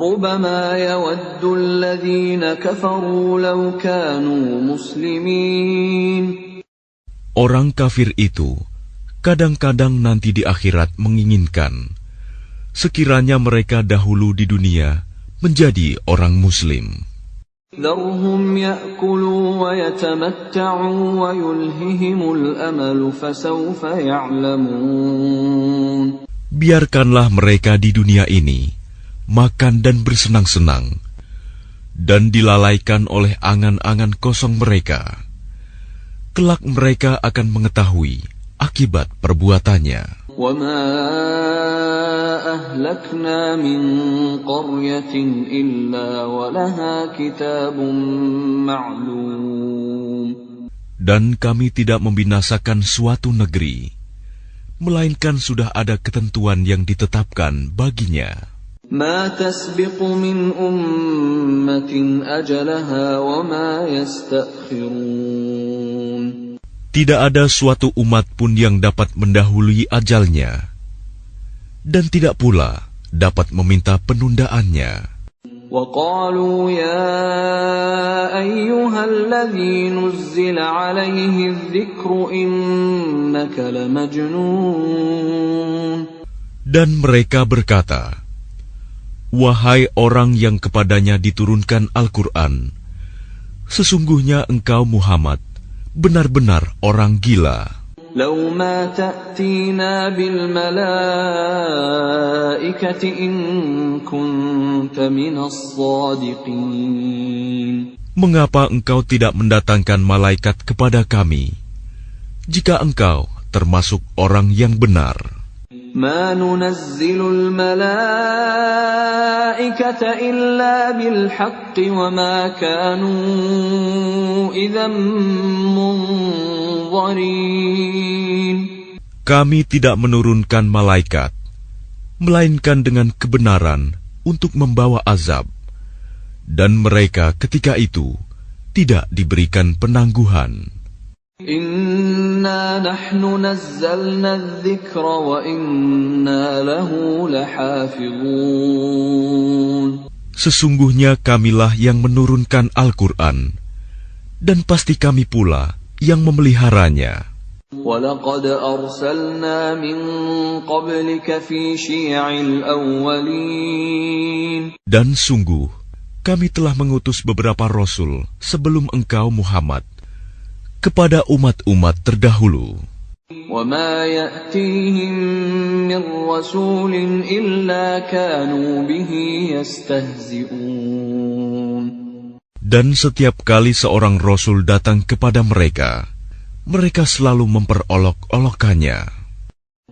ربما يود الذين كفروا لو كانوا مسلمين. Orang kafir itu kadang-kadang nanti di akhirat menginginkan sekiranya mereka dahulu di dunia menjadi orang Muslim. ذرهم يأكلوا ويتمتعوا ويلههم الأمل فسوف يعلمون. Biarkanlah mereka di dunia ini makan dan bersenang-senang, dan dilalaikan oleh angan-angan kosong mereka. Kelak mereka akan mengetahui akibat perbuatannya. وَمَا أَهْلَكْنَا مِنْ قَرْيَةٍ إِلَّا وَلَهَا كِتَابٌ مَعْلُومٌ. Dan kami tidak membinasakan suatu negeri, melainkan sudah ada ketentuan yang ditetapkan baginya. ما تسبق من أمة أجلها وما يستأخرون. Tidak ada suatu umat pun yang dapat mendahului ajalnya, dan tidak pula dapat meminta penundaannya. وقالوا يا أيها الذي نزل عليه الذكر إنك لمجنون. Dan mereka berkata, wahai orang yang kepadanya diturunkan Al-Quran, sesungguhnya engkau Muhammad benar-benar orang gila. لو ما تأتينا بالملائكة إن كنت من الصادقين. Mengapa engkau tidak mendatangkan malaikat kepada kami, jika engkau termasuk orang yang benar? ما ننزل الملائكة إلا بالحق وما كانوا إذا منظرين. Kami tidak menurunkan malaikat, melainkan dengan kebenaran untuk membawa azab, dan mereka ketika itu tidak diberikan penangguhan. Inna nahnu nazzalna adh-dhikra wa inna lahu lahafizun. Sesungguhnya kamilah yang menurunkan Al-Quran, dan pasti kami pula yang memeliharanya. وَلَقَدْ أَرْسَلْنَا مِنْ قَبْلِكَ فِي شِيَعِ الْأَوَّلِينَ. Dan sungguh, kami telah mengutus beberapa rasul sebelum engkau Muhammad kepada umat-umat terdahulu. وَمَا يَأْتِيهِمْ مِنْ رَسُولٍ إِلَّا كَانُوا بِهِ يَسْتَهْزِئُونَ. Dan setiap kali seorang rasul datang kepada mereka, mereka selalu memperolok-olokkannya.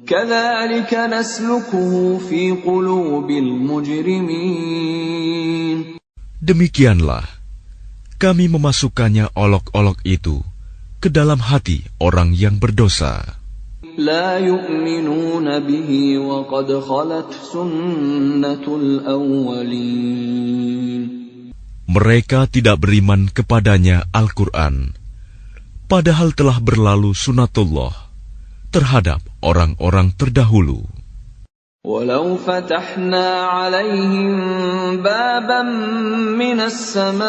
كَذَلِكَ نَسْلُكُهُ فِي قُلُوبِ الْمُجْرِمِينَ. Demikianlah kami memasukkannya olok-olok itu ke dalam hati orang yang berdosa. لا يؤمنون به وقد خلت سنة الأولين. Mereka tidak beriman kepadanya Al-Quran, padahal telah berlalu sunatullah terhadap orang-orang terdahulu. ولو فتحنا عليهم بابا من السماء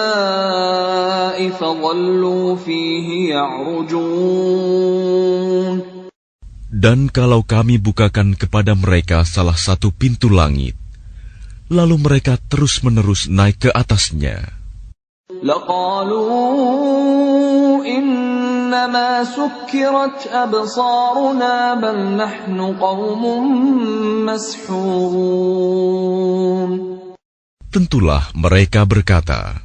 فظلوا فيه يعرجون. Dan kalau kami bukakan kepada mereka salah satu pintu langit, lalu mereka terus-menerus naik ke atasnya, لقالوا إنما سكرت أبصارنا بل نحن قوم مسحورون. tentulah mereka berkata,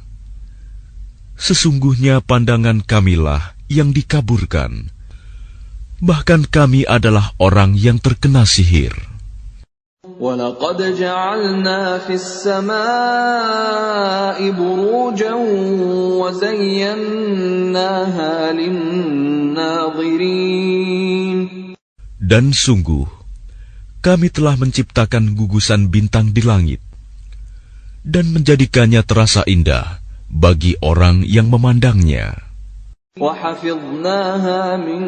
sesungguhnya pandangan kamilah yang dikaburkan, bahkan kami adalah orang yang terkena sihir. وَلَقَدْ جَعَلْنَا فِي السَّمَاءِ بُرُوجًا وَزَيَّنَّاهَا لِلنَّاظِرِينَ. Dan sungguh, kami telah menciptakan gugusan bintang di langit, dan menjadikannya terasa indah bagi orang yang memandangnya. وَحَفِظْنَاهَا مِنْ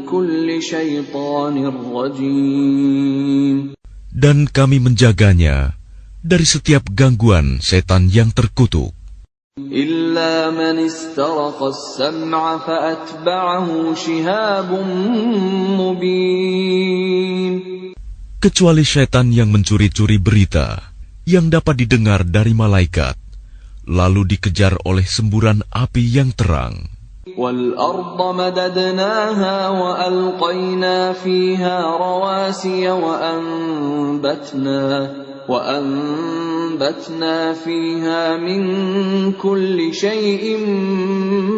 كُلِّ شَيْطَانٍ رَجِيمٍ. Dan kami menjaganya dari setiap gangguan setan yang terkutuk. إلا من استرق السمع فأتبعه شهاب مبين. Kecuali setan yang mencuri-curi berita yang dapat didengar dari malaikat, lalu dikejar oleh semburan api yang terang. وَالْأَرْضَ مَدَدْنَاهَا وَأَلْقَيْنَا فِيهَا رَوَاسِيَ وَأَنبَتْنَا فِيهَا مِنْ كُلِّ شَيْءٍ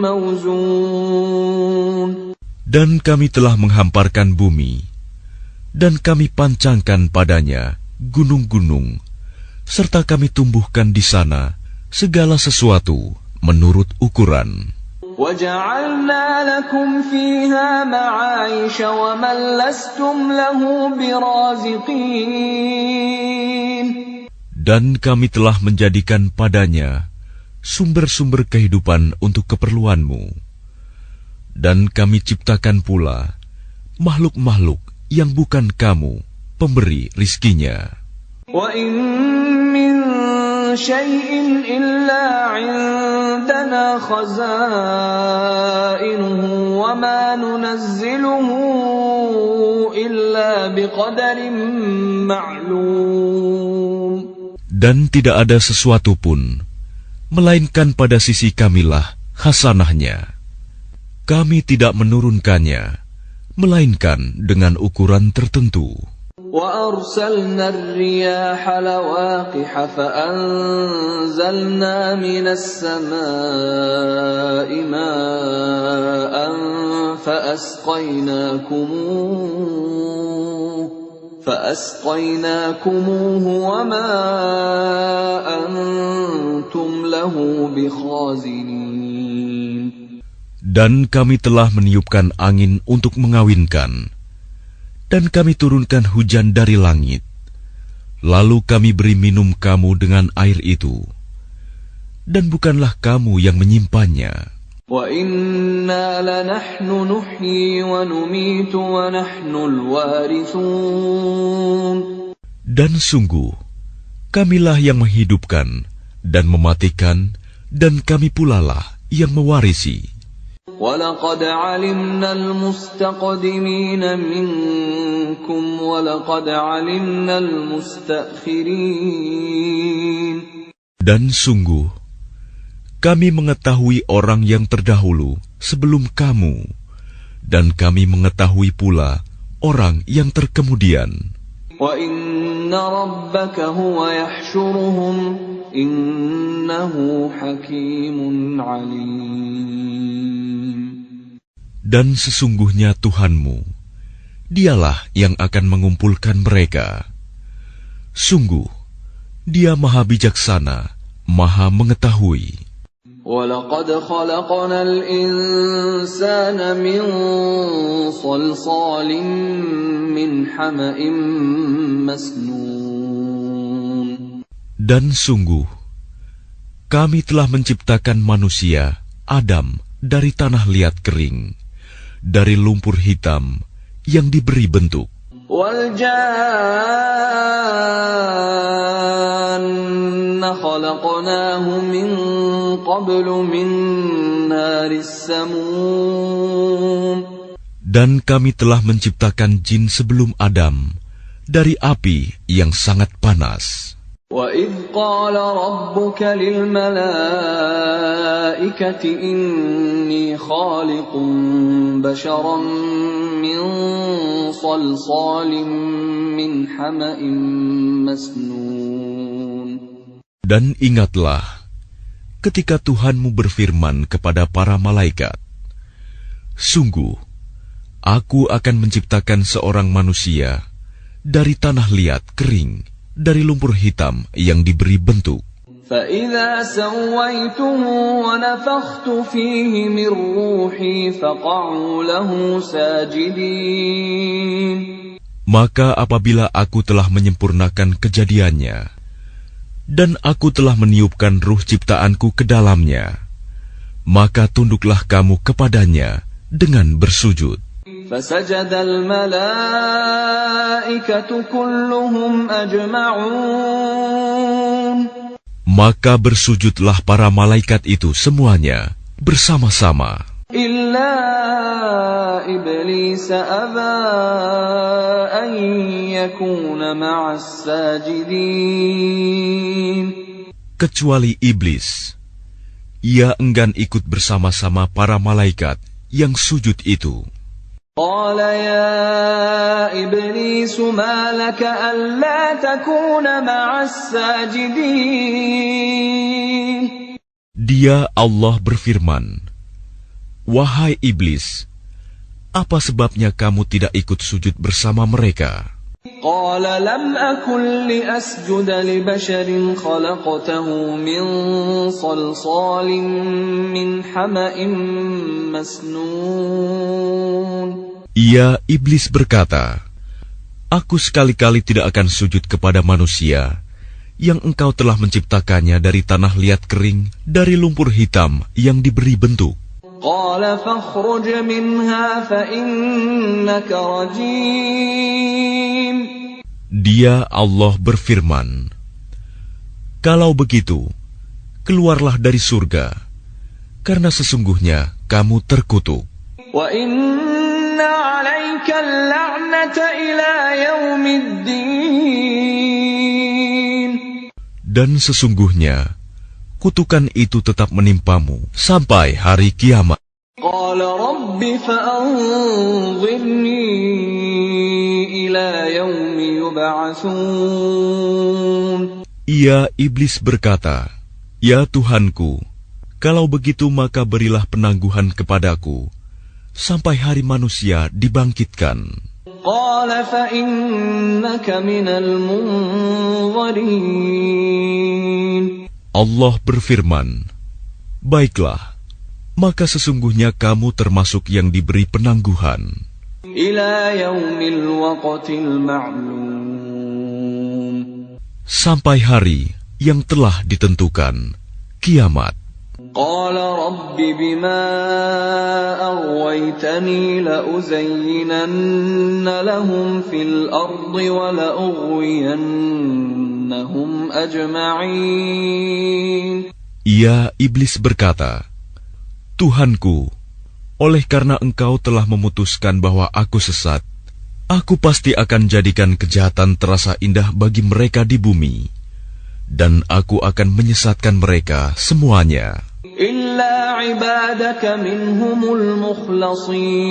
مَوْزُونٍ. Dan kami telah menghamparkan bumi, dan kami pancangkan padanya gunung-gunung, serta kami tumbuhkan di sana segala sesuatu menurut ukuran. وَجَعَلْنَا لَكُمْ فِيهَا مَعَايِشَ وَمَنْ لَسْتُمْ لَهُ بِرَازِقِينَ. Dan kami telah menjadikan padanya sumber-sumber kehidupan untuk keperluanmu. Dan kami ciptakan pula makhluk-makhluk yang bukan kamu pemberi rizkinya. وَإِن مِّن شَيْءٍ إِلَّا عِندَنَا خَزَائِنُهُ وَمَا نُنَزِّلُهُ إِلَّا بِقَدَرٍ مَّعْلُومٍ. Dan tidak ada sesuatu pun, melainkan pada sisi kamilah hasanahnya. Kami tidak menurunkannya, melainkan dengan ukuran tertentu. وَأَرْسَلْنَا الرِّيَاحَ لَوَاقِحَ فَأَنزَلْنَا مِنَ السَّمَاءِ مَاءً فَأَسْقَيْنَاكُمُوهُ وَمَا أَنْتُمْ لَهُ بِخَازِنِينَ. Dan kami telah meniupkan angin untuk mengawinkan, dan kami turunkan hujan dari langit, lalu kami beri minum kamu dengan air itu, dan bukanlah kamu yang menyimpannya. وَإِنَّا لَنَحْنُ نُحْيِي وَنُمِيتُ وَنَحْنُ الْوَارِثُونَ. Dan sungguh, kamilah yang menghidupkan dan mematikan, dan kami pulalah yang mewarisi. وَلَقَدْ عَلِمْنَا الْمُسْتَقْدِمِينَ مِنْكُمْ وَلَقَدْ عَلِمْنَا الْمُسْتَأْخِرِينَ. Dan sungguh, kami mengetahui orang yang terdahulu sebelum kamu, dan kami mengetahui pula orang yang terkemudian. وَإِنَّ رَبَّكَ هُوَ يَحْشُرُهُمْ إِنَّهُ حَكِيمٌ عَلِيمٌ. Dan sesungguhnya Tuhanmu, Dialah yang akan mengumpulkan mereka. Sungguh, Dia Maha Bijaksana, Maha Mengetahui. وَلَقَدْ خَلَقْنَا الْإِنسَانَ مِنْ صَلْصَالٍ مِنْ حَمَإٍ مَسْنُونٍ. Dan sungguh, kami telah menciptakan manusia, Adam, dari tanah liat kering, dari lumpur hitam yang diberi bentuk. وَالْجَانَّ خَلَقْنَاهُ مِنْ قَبْلُ مِنْ نَارِ السَّمُومِ. Dan kami telah menciptakan jin sebelum Adam dari api yang sangat panas. وَإِذْ قَالَ رَبُّكَ لِلْمَلَائِكَةِ إِنِّي خَالِقٌ بَشَرًا مِّن صَلْصَالٍ مِّنْ حَمَإٍ مَسْنُونٍ. Dan ingatlah ketika Tuhanmu berfirman kepada para malaikat, sungguh, aku akan menciptakan seorang manusia dari tanah liat kering, dari lumpur hitam yang diberi bentuk. فَإِذَا سَوَّيْتُهُ وَنَفَخْتُ فِيهِ مِنْ رُوحِي فَقَعُوا لَهُ سَاجِدِينَ. Maka apabila aku telah menyempurnakan kejadiannya, dan aku telah meniupkan ruh ciptaanku ke dalamnya, maka tunduklah kamu kepadanya dengan bersujud. فسجد الملائكة كلهم أجمعون. Maka bersujudlah para malaikat itu semuanya bersama-sama. إلا إبليس أبى أن يكون مع الساجدين. Kecuali iblis, ia enggan ikut bersama-sama para malaikat yang sujud itu. قال يا إبليس ما لك ألا تكون مع الساجدين. Dia Allah berfirman, "Wahai iblis, apa sebabnya kamu tidak ikut sujud bersama mereka?" قال لم أكن لأسجد لبشر خلقته من صلصال من حمأ مسنون. Ia iblis berkata, "Aku sekali-kali tidak akan sujud kepada manusia yang engkau telah menciptakannya dari tanah liat kering, dari lumpur hitam yang diberi bentuk." قال فاخرج منها فإنك رجيم. Dia Allah berfirman, "Kalau begitu, keluarlah dari surga, karena sesungguhnya kamu terkutuk. وإن عليك اللعنة إلى يوم الدين. Dan sesungguhnya kutukan itu tetap menimpamu sampai hari kiamat." قال رب فأنظرني إلى يوم يبعثون. Ia iblis berkata, "Ya Tuhanku, kalau begitu maka berilah penangguhan kepadaku sampai hari manusia dibangkitkan." قال فإنك من المنظرين. Allah berfirman, "Baiklah, maka sesungguhnya kamu termasuk yang diberi penangguhan إلى يوم الوقت المعلوم. sampai hari yang telah ditentukan, kiamat." قال رب بما أغويتني لأزينن لهم في الأرض ولأغوينهم أجمعين. Ia iblis berkata, "Tuhanku, oleh karena engkau telah memutuskan bahwa aku sesat, aku pasti akan jadikan kejahatan terasa indah bagi mereka di bumi, dan aku akan menyesatkan mereka semuanya, إلا عبادك منهم المخلصين.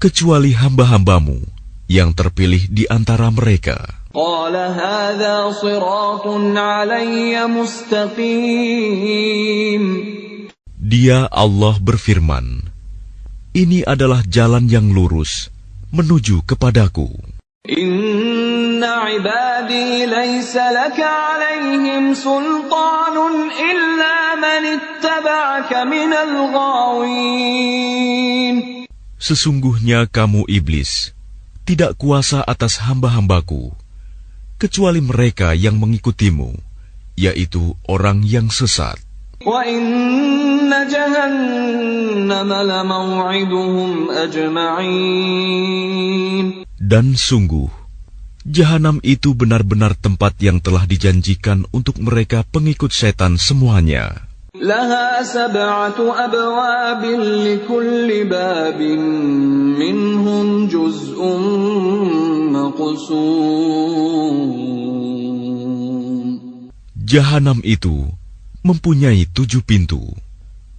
kecuali hamba-hambamu yang terpilih di antara mereka." قال هذا صراط علي مستقيم. Dia Allah berfirman, "Ini adalah jalan yang lurus menuju kepadaku. إن عبادي ليس لك عليهم سلطان إلا من اتبعك من الغاوين. Sesungguhnya kamu iblis tidak kuasa atas hamba-hambaku, kecuali mereka yang mengikutimu, yaitu orang yang sesat. وَإِنَّ جَهَنَّمَ لَمَوْعِدُهُمْ أَجْمَعِينَ. Dan sungguh, Jahanam itu benar-benar tempat yang telah dijanjikan untuk mereka pengikut setan semuanya. لَهَا 7 أَبْوَابٍ لِكُلِّ بَابٍ مِّنْهُمْ جُزْءٌ مَّقْسُومٌ. Jahanam itu mempunyai 7 pintu.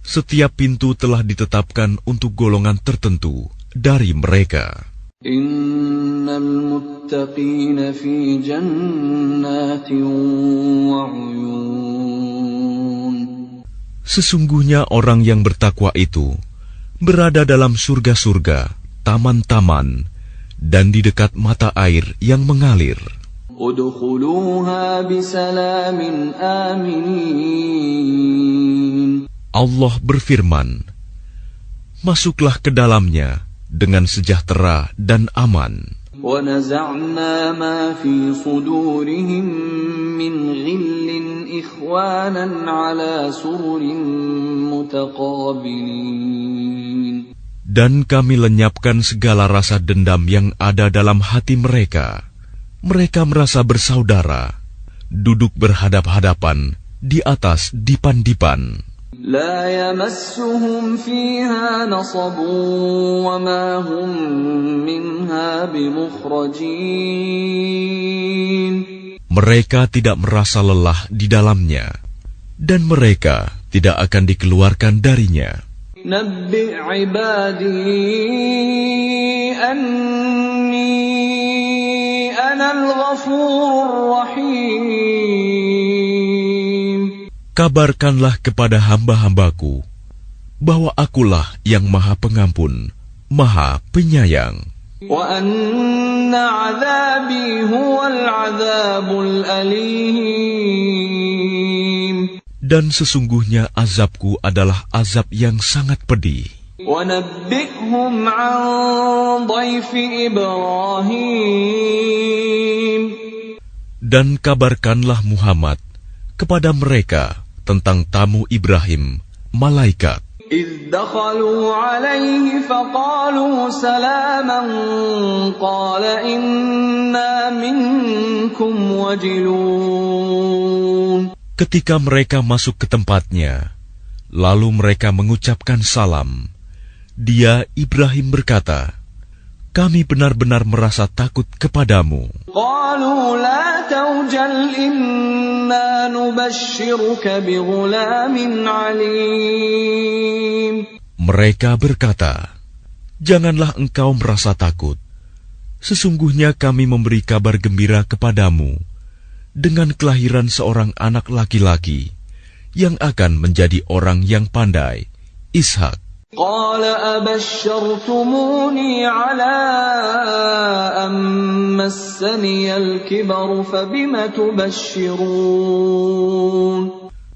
Setiap pintu telah ditetapkan untuk golongan tertentu dari mereka. Innal muttaqina fi jannatin wa 'uyun. Sesungguhnya orang yang bertakwa itu berada dalam surga-surga, taman-taman, dan di dekat mata air yang mengalir. Udkhuluha bisalamin aminin. Allah berfirman, "Masuklah ke dalamnya dengan sejahtera dan aman." وَنَزَعْنَا مَا فِي صُدُورِهِمْ مِنْ غِلٍّ إِخْوَانًا عَلَى سُرُرٍ مُتَقَابِلِينَ. Dan kami lenyapkan segala rasa dendam yang ada dalam hati mereka. Mereka merasa bersaudara, duduk berhadap-hadapan di atas dipan-dipan. لا يمسهم فيها نصب وما هم منها بمخرجين. Mereka tidak merasa lelah di dalamnya, dan mereka tidak akan dikeluarkan darinya. نبئ عبادي أني أنا الغفور الرحيم. Kabarkanlah kepada hamba-hambaku bahwa akulah yang Maha Pengampun, Maha Penyayang. وأن عذابي هو العذاب الأليم. Dan sesungguhnya azabku adalah azab yang sangat pedih. وَنَبِّئْهُمْ عَنْ ضَيْفِ إِبْرَاهِيمَ. Dan kabarkanlah Muhammad kepada mereka tentang tamu Ibrahim, malaikat. إِذْ دَخَلُوا عَلَيْهِ فَقَالُوا سَلَامًا قَالَ إِنَّا مِنْكُمْ وَجِلُونَ. Ketika mereka masuk ke tempatnya, lalu mereka mengucapkan salam. Dia, Ibrahim, berkata, "Kami benar-benar merasa takut kepadamu." قَالُوا لَا تَوْجَلْ إِنَّا نُبَشِّرُكَ بِغُلَامٍ عَلِيمٍ. Mereka berkata, "Janganlah engkau merasa takut. Sesungguhnya kami memberi kabar gembira kepadamu dengan kelahiran seorang anak laki-laki yang akan menjadi orang yang pandai, Ishak." قال أبشرتموني على أن مسني الكبر فبم تبشرون.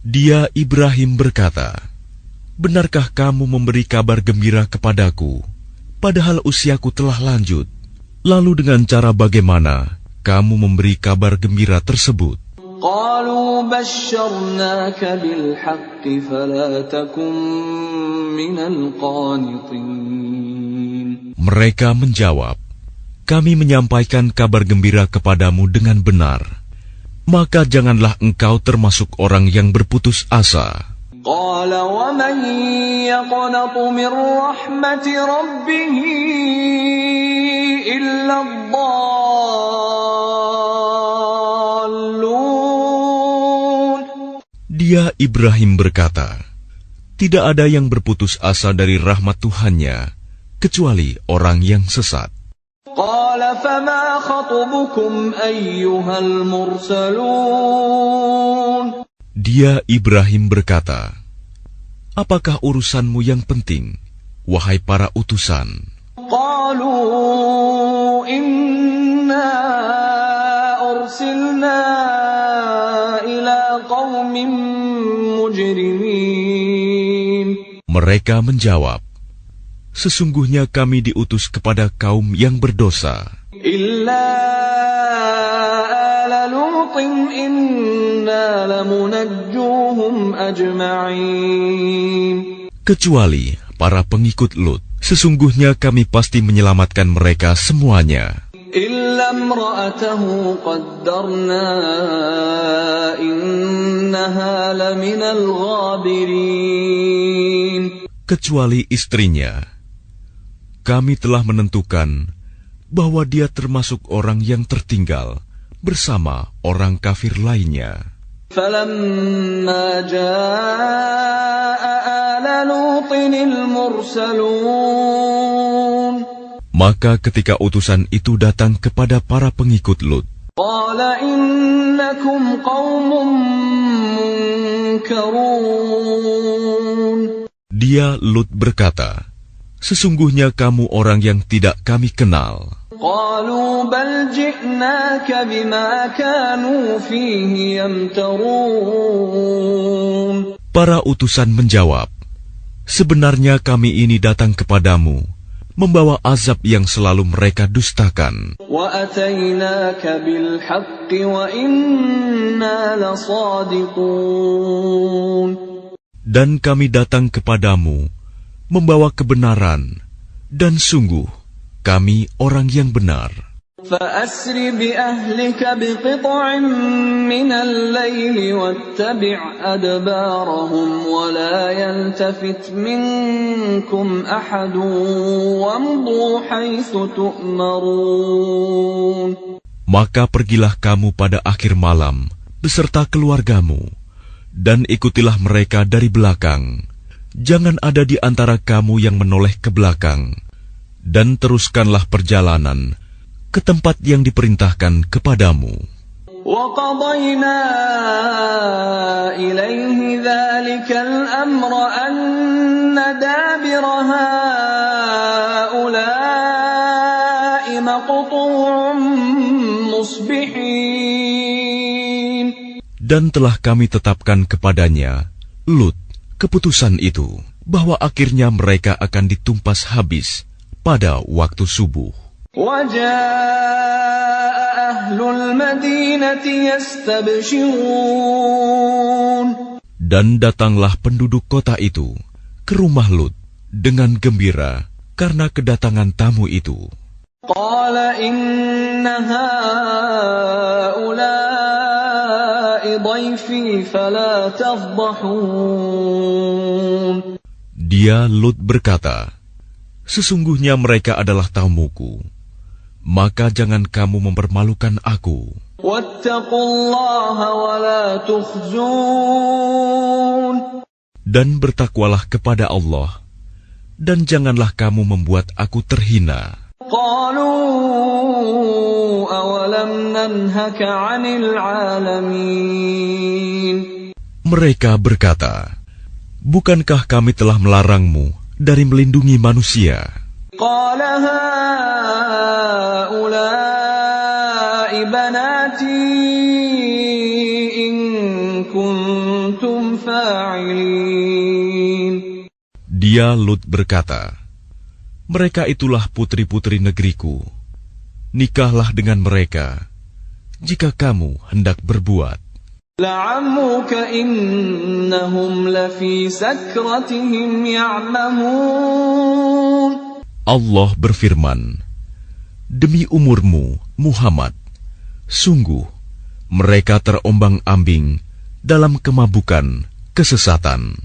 Dia, Ibrahim, berkata, "Benarkah kamu memberi kabar gembira kepadaku, padahal usiaku telah lanjut? Lalu dengan cara bagaimana kamu memberi kabar gembira tersebut?" قالوا بشرناك بالحق فلا تكن من القانطين. Mereka menjawab, "Kami menyampaikan kabar gembira kepadamu dengan benar, maka janganlah engkau termasuk orang yang berputus asa." قال ومن يقنط من رحمة ربه إلا الضالون. Dia, Ibrahim, berkata, "Tidak ada yang berputus asa dari rahmat Tuhannya, kecuali orang yang sesat." قال فما خطبكم أيها المرسلون. Dia, Ibrahim, berkata, "Apakah urusanmu yang penting, wahai para utusan?" قالوا إنا أرسلنا إلى قوم مجرمين. Mereka menjawab, "Sesungguhnya kami diutus kepada kaum yang berdosa. إلا آل لوط إنا لمنجوهم أجمعين. Kecuali para pengikut Lut, sesungguhnya kami pasti menyelamatkan mereka semuanya. إلا امرأته قدرنا إنها لمن الغابرين. Kecuali istrinya, kami telah menentukan bahwa dia termasuk orang yang tertinggal bersama orang kafir lainnya. فلما جاء آل لوط المرسلون. Maka ketika utusan itu datang kepada para pengikut Lut, قال إنكم قوم منكرون. dia, Lut, berkata, "Sesungguhnya kamu orang yang tidak kami kenal." قالوا بل جئناك بما كانوا فيه يمترون. Para utusan menjawab, "Sebenarnya kami ini datang kepadamu membawa azab yang selalu mereka dustakan. وأتيناك بالحق وإنا لصادقون. Dan kami datang kepadamu membawa kebenaran, Dan sungguh, kami orang yang benar. فأسر بأهلك بقطع من الليل واتبع أدبارهم ولا يلتفت منكم أحد وامضوا حيث تؤمرون. Maka pergilah kamu pada akhir malam beserta keluargamu, dan ikutilah mereka dari belakang. Jangan ada di antara kamu yang menoleh ke belakang, dan teruskanlah perjalanan ke tempat yang diperintahkan kepadamu. وَقَضَيْنَا إِلَيْهِ ذَلِكَ الْأَمْرَ أَنَّ دَابِرَ هَؤُلَاءِ مَقْطُوعٌ مُصْبِحِينَ. Dan telah kami tetapkan kepadanya, Lut, keputusan itu, bahwa akhirnya mereka akan ditumpas habis pada waktu subuh. وَجَاءَ أَهْلُ الْمَدِينَةِ يَسْتَبْشِرُونَ. Dan datanglah penduduk kota itu ke rumah Lut dengan gembira karena kedatangan tamu itu. قَالَ إِنَّ هَؤُلَاءِ ضَيْفِي فَلَا تَفْضَحُونَ. Dia Lut berkata, sesungguhnya mereka adalah tamuku, maka jangan kamu mempermalukan aku. وَاتَّقُوا اللَّهَ وَلَا تُخْزُونَ. Dan bertakwalah kepada Allah, dan janganlah kamu membuat aku terhina. قَالُوا أَوَلَمْ نَنْهَكَ عَنِ الْعَالَمِينَ. Mereka berkata, bukankah kami telah melarangmu dari melindungi manusia? قَالَ هَؤُلَاءِ بَنَاتِي إِن كُنتُمْ فَاعِلِينَ. Dia Lut berkata, mereka itulah putri-putri negeriku. Nikahlah dengan mereka, jika kamu hendak berbuat. لَعَمْرُكَ إِنَّهُمْ لَفِي سَكْرَتِهِمْ يَعْمَهُونَ. Allah berfirman, demi umurmu, Muhammad, sungguh mereka terombang-ambing dalam kemabukan, kesesatan.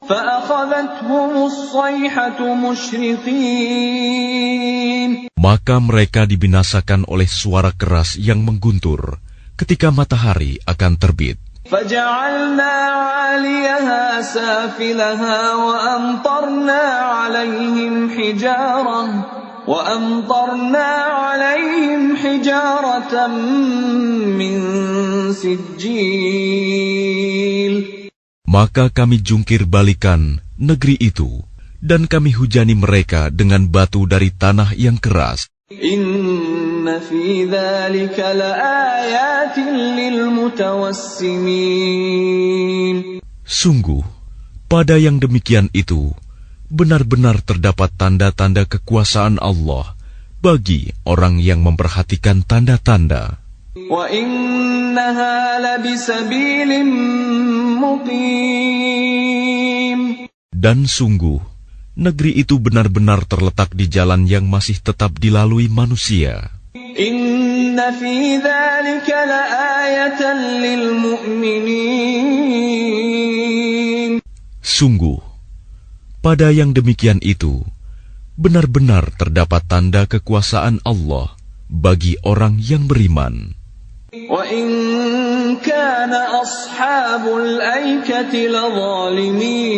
فَأَخَذَتْهُمُ الصَّيْحَةُ مُشْرِقِينَ. Maka mereka dibinasakan oleh suara keras yang mengguntur ketika matahari akan terbit. فَجَعَلْنَا عَالِيَهَا سَافِلَهَا وَأَمْطَرْنَا عَلَيْهِمْ حِجَارَةً مِّن سِجِّيلٍ. Maka kami jungkir balikan negeri itu, dan kami hujani mereka dengan batu dari tanah yang keras. Inna fi dzalika laayatin lilmutawassimin. Sungguh, pada yang demikian itu, benar-benar terdapat tanda-tanda kekuasaan Allah bagi orang yang memperhatikan tanda-tanda. Wa innaha labisabilin muqim. Dan sungguh, negeri itu benar-benar terletak di jalan yang masih tetap dilalui manusia. Inna fi dzalika laayatan lilmu'minin. Sungguh, pada yang demikian itu, benar-benar terdapat tanda kekuasaan Allah bagi orang yang beriman. Wa in kana ashabul aikati ladzalimin.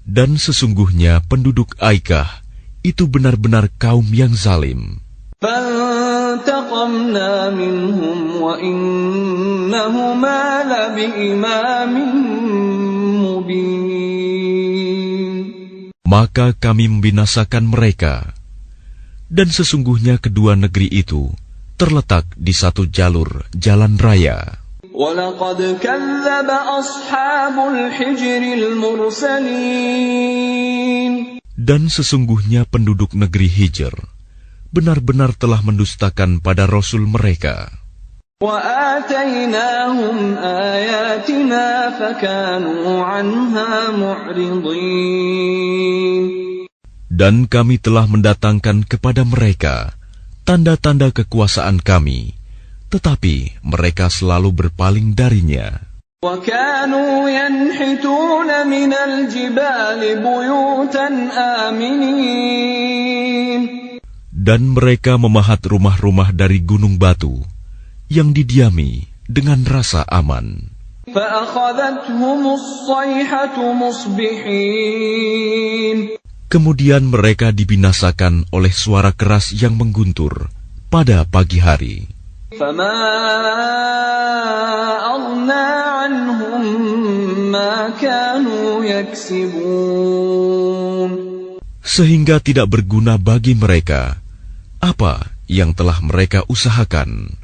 Dan sesungguhnya penduduk Aikah itu benar-benar kaum yang zalim. فَانْتَقَمْنَا مِنْهُمْ وَإِنَّهُمَا لَبِإِمَامٍ مُبِينٍ. Maka kami membinasakan mereka, dan sesungguhnya kedua negeri itu terletak di satu jalur jalan raya. وَلَقَدْ كَذَّبَ أَصْحَابُ الْحِجْرِ الْمُرْسَلِينَ. Dan sesungguhnya penduduk negeri Hijr benar-benar telah mendustakan pada Rasul mereka. وَآتَيْنَاهُمْ آيَاتِنَا فَكَانُوا عَنْهَا مُعْرِضِينَ. Dan kami telah mendatangkan kepada mereka tanda-tanda kekuasaan kami, tetapi mereka selalu berpaling darinya. وَكَانُوا يَنْحِتُونَ مِنَ الْجِبَالِ بُيُوتًا آمِنِينَ. Dan mereka memahat rumah-rumah dari gunung batu yang didiami dengan rasa aman. فَأَخَذَتْهُمُ الصَّيْحَةُ مُصْبِحِينَ. Kemudian mereka dibinasakan oleh suara keras yang mengguntur pada pagi hari. فَمَا أَغْنَى عَنْهُمْ مَا كَانُوا يَكْسِبُونَ. Sehingga tidak berguna bagi mereka apa yang telah mereka usahakan.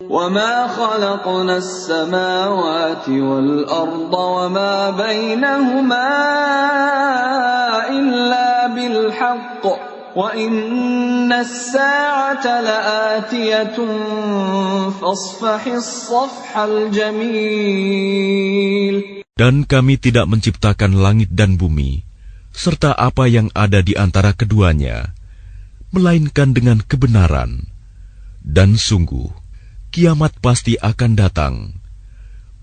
وَمَا خَلَقْنَا السَّمَاوَاتِ وَالْأَرْضَ وَمَا بَيْنَهُمَا إِلَّا بِالْحَقِّ وَإِنَّ السَّاعَةَ لَآتِيَةٌ فَاصْفَحِ الصَّفْحَ الْجَمِيلَ. Dan kami tidak menciptakan langit dan bumi, serta apa yang ada di antara keduanya, melainkan dengan kebenaran. Dan sungguh, kiamat pasti akan datang.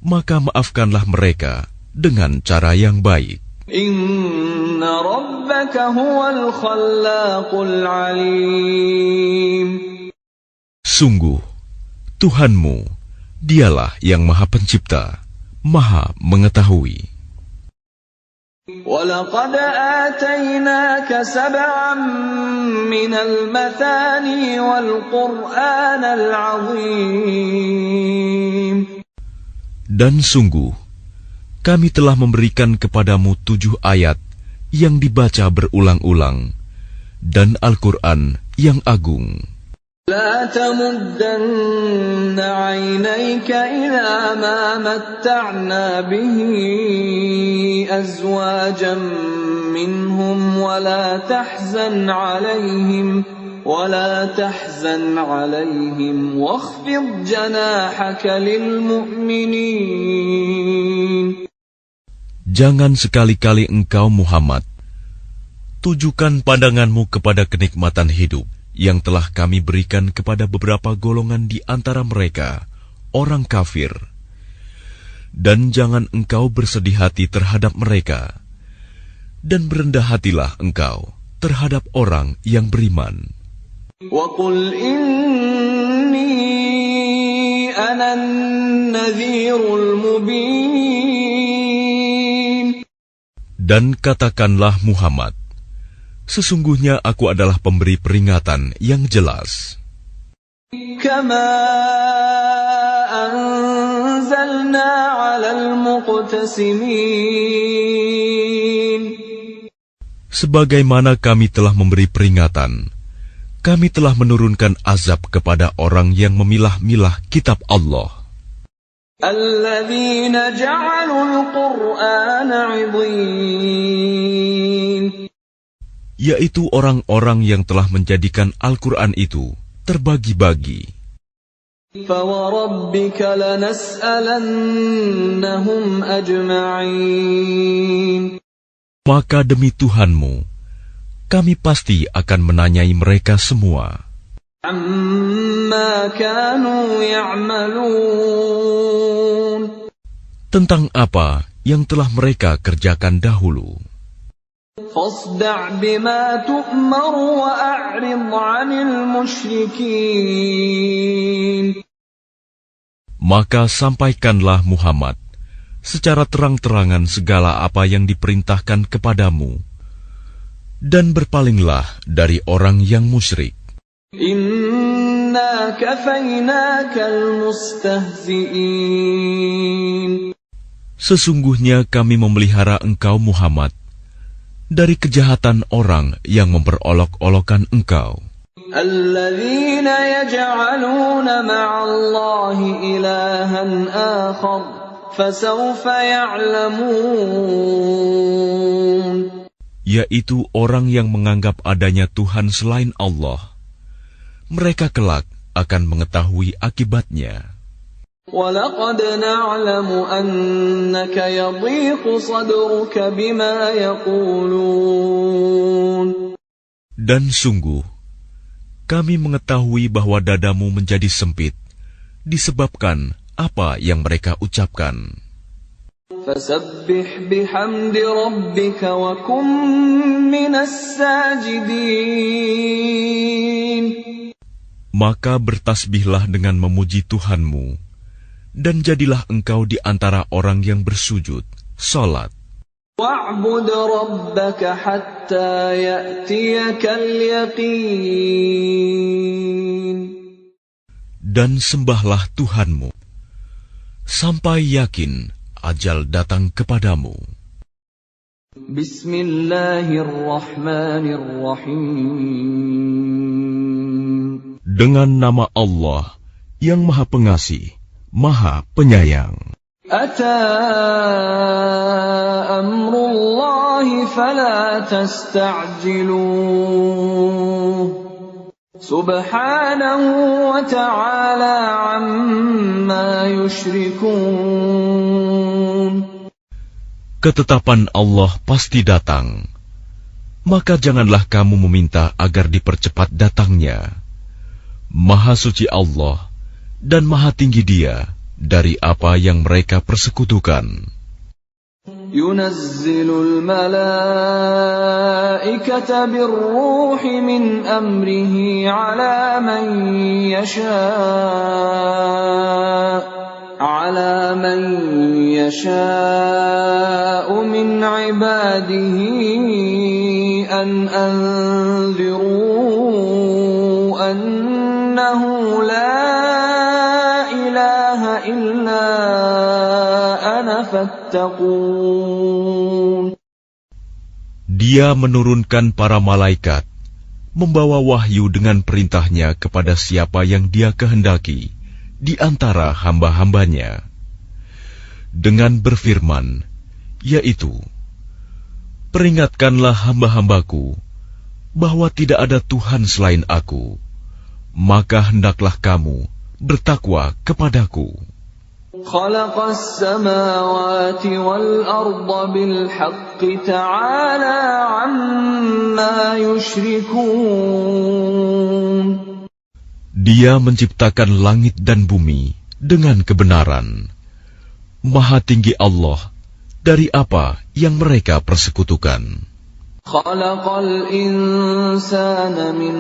Maka maafkanlah mereka dengan cara yang baik. Inna rabbaka huwal khallaqul alim. Sungguh, Tuhanmu, dialah yang Maha Pencipta, Maha Mengetahui. وَلَقَدْ آتَيْنَاكَ سَبْعًا مِنَ الْمَثَانِي وَالْقُرْآنَ الْعَظِيمَ. Dan sungguh, kami telah memberikan kepadamu 7 ayat yang dibaca berulang-ulang, dan Al-Quran yang agung. لا تمدن عينيك إلى ما متعنا به أزواجا منهم ولا تحزن عليهم واخفض جناحك للمؤمنين. Jangan sekali-kali engkau Muhammad tujukan pandanganmu kepada kenikmatan hidup yang telah kami berikan kepada beberapa golongan di antara mereka, orang kafir. Dan jangan engkau bersedih hati terhadap mereka, dan berendah hatilah engkau terhadap orang yang beriman. وَقُلْ إِنِّي أَنَا النَّذِيرُ الْمُبِينُ. Dan katakanlah Muhammad, sesungguhnya aku adalah pemberi peringatan yang jelas. كَمَا أَنزَلْنَا عَلَى الْمُقْتَسِمِينَ. Sebagaimana kami telah memberi peringatan, kami telah menurunkan azab kepada orang yang memilah-milah kitab Allah. الَّذِينَ جَعَلُوا الْقُرْآنَ عِضِينَ. Yaitu orang-orang yang telah menjadikan Al-Quran itu terbagi-bagi. فَوَرَبِّكَ لَنَسْأَلَنَّهُمْ أَجْمَعِينَ. Maka demi Tuhanmu, kami pasti akan menanyai mereka semua. عَمَّا كَانُوا يَعْمَلُونَ. Tentang apa yang telah mereka kerjakan dahulu. فَاصْدَعْ بِمَا تُؤْمَرُ وَأَعْرِضْ عَنِ الْمُشْرِكِينَ. Maka sampaikanlah Muhammad secara terang-terangan segala apa yang diperintahkan kepadamu, dan berpalinglah dari orang yang musyrik. Inna kafaynakal mustahzi'in. Sesungguhnya kami memelihara engkau Muhammad dari kejahatan orang yang memperolok-olokkan engkau. Alladzina yaj'aluna ma'allahi ilahan akhar, fasawfa ya'lamun. Yaitu orang yang menganggap adanya Tuhan selain Allah. Mereka kelak akan mengetahui akibatnya. وَلَقَدْ نَعْلَمُ أَنَّكَ يَضِيقُ صَدْرُكَ بِمَا يَقُولُونَ. Dan sungguh, kami mengetahui bahwa dadamu menjadi sempit disebabkan apa yang mereka ucapkan. Fasabbih bihamdi rabbika wa kum minas sajidin. Maka bertasbihlah dengan memuji Tuhanmu, dan jadilah engkau di antara orang yang bersujud, salat. Wa'bud rabbaka hatta ya'tiyakal yaqin. Dan sembahlah Tuhanmu, sampai yakin ajal datang kepadamu. Bismillahirrahmanirrahim. Dengan nama Allah yang Maha Pengasih, Maha Penyayang. Ata amrullahi fala tasta'jiluh. Subhanahu wa ta'ala amma yushrikun. Ketetapan Allah pasti datang, maka janganlah kamu meminta agar dipercepat datangnya. Maha suci Allah dan maha tinggi Dia dari apa yang mereka persekutukan. Yunazzilul malaikata birruhi min amrihi ala man yasha'u min ibadihi an anziru annahu la ilaha illa ana fattaqun. Dia menurunkan para malaikat, membawa wahyu dengan perintahnya kepada siapa yang Dia kehendaki di antara hamba-hambanya, dengan berfirman, yaitu, peringatkanlah hamba-hambaku bahwa tidak ada Tuhan selain Aku, maka hendaklah kamu bertakwa kepadaku. Khalaqas samawati wal arda bil haqqi ta'ala amma yushrikun. Dia menciptakan langit dan bumi dengan kebenaran. Maha tinggi Allah dari apa yang mereka persekutukan. Khalaqal insana min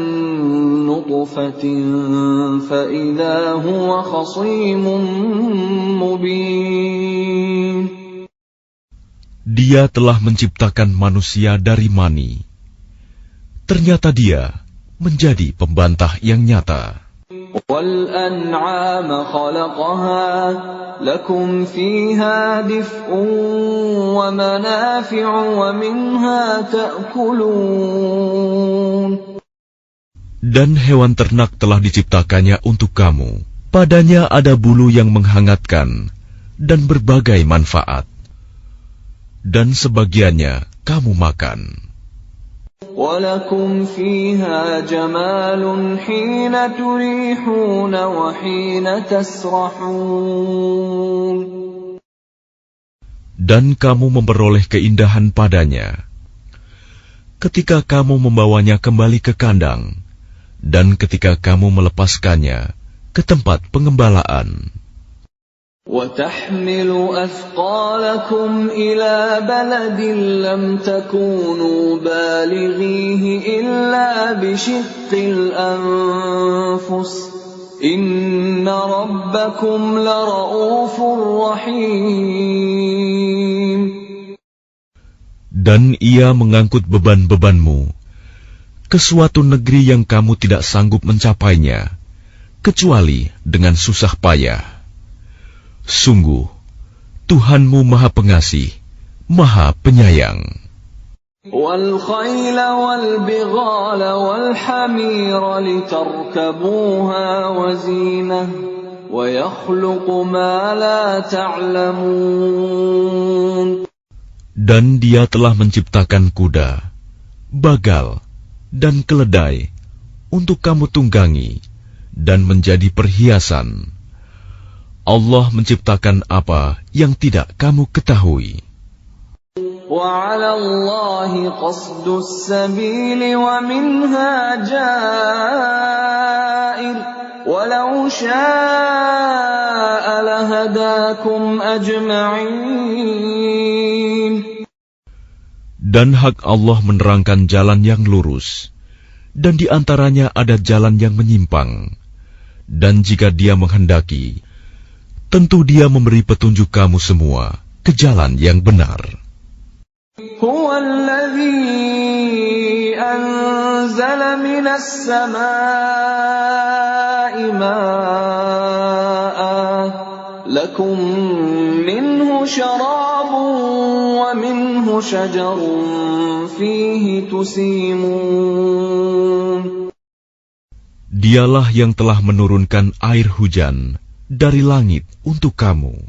nutfatin fa idza huwa khasimun mubin. Dia telah menciptakan manusia dari mani. Ternyata dia menjadi pembantah yang nyata. Wal an'ama khalaqaha lakum fiha dif'un wa manafi'u wa minha ta'kulun. Dan hewan ternak telah diciptakannya untuk kamu. Padanya ada bulu yang menghangatkan dan berbagai manfaat. Dan sebagiannya kamu makan. وَلَكُمْ فِيهَا جَمَالٌ حِينَ تُرِيحُونَ وَحِينَ تَسْرَحُونَ. Dan kamu memperoleh keindahan padanya ketika kamu membawanya kembali ke kandang dan ketika kamu melepaskannya ke tempat pengembalaan. وَتَحْمِلُ أَثْقَالَكُمْ إِلَى بَلَدٍ لَّمْ تَكُونُوا بَالِغِيهِ إِلَّا بِشِقِّ الْأَنفُسِ إِنَّ رَبَّكُمْ لَرَءُوفٌ رَّحِيمٌ. Dan ia mengangkut beban-bebanmu ke suatu negeri yang kamu tidak sanggup mencapainya, kecuali dengan susah payah. Sungguh, Tuhanmu Maha Pengasih, Maha Penyayang. وَالْخَيْلَ وَالْبِغَالَ وَالْحَمِيرَ لِتَرْكَبُوهَا وَزِينَةً وَيَخْلُقُ مَا لَا تَعْلَمُونَ. Dan Dia telah menciptakan kuda, bagal, dan keledai untuk kamu tunggangi dan menjadi perhiasan. Allah menciptakan apa yang tidak kamu ketahui. وعلى الله قصد السبيل ومنها جائر ولو شاء لهداكم أجمعين. Dan hak Allah menerangkan jalan yang lurus, dan di antaranya ada jalan yang menyimpang. Dan jika Dia menghendaki, tentu Dia memberi petunjuk kamu semua ke jalan yang benar. هو الذي أنزل من السماء ماء لكم منه شراب ومنه شجر فيه تسيمون. Dialah yang telah menurunkan air hujan dari langit untuk kamu.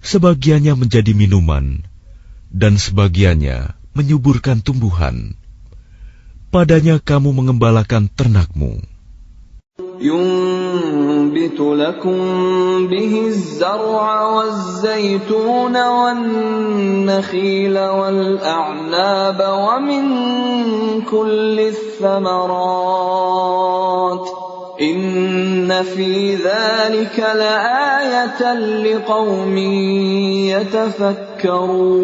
Sebagiannya menjadi minuman, dan sebagiannya menyuburkan tumbuhan. Padanya kamu mengembalakan ternakmu. ينبت لكم به الزرع والزيتون والنخيل والأعناب ومن كل الثمرات إن في ذلك لآية لقوم يتفكرون.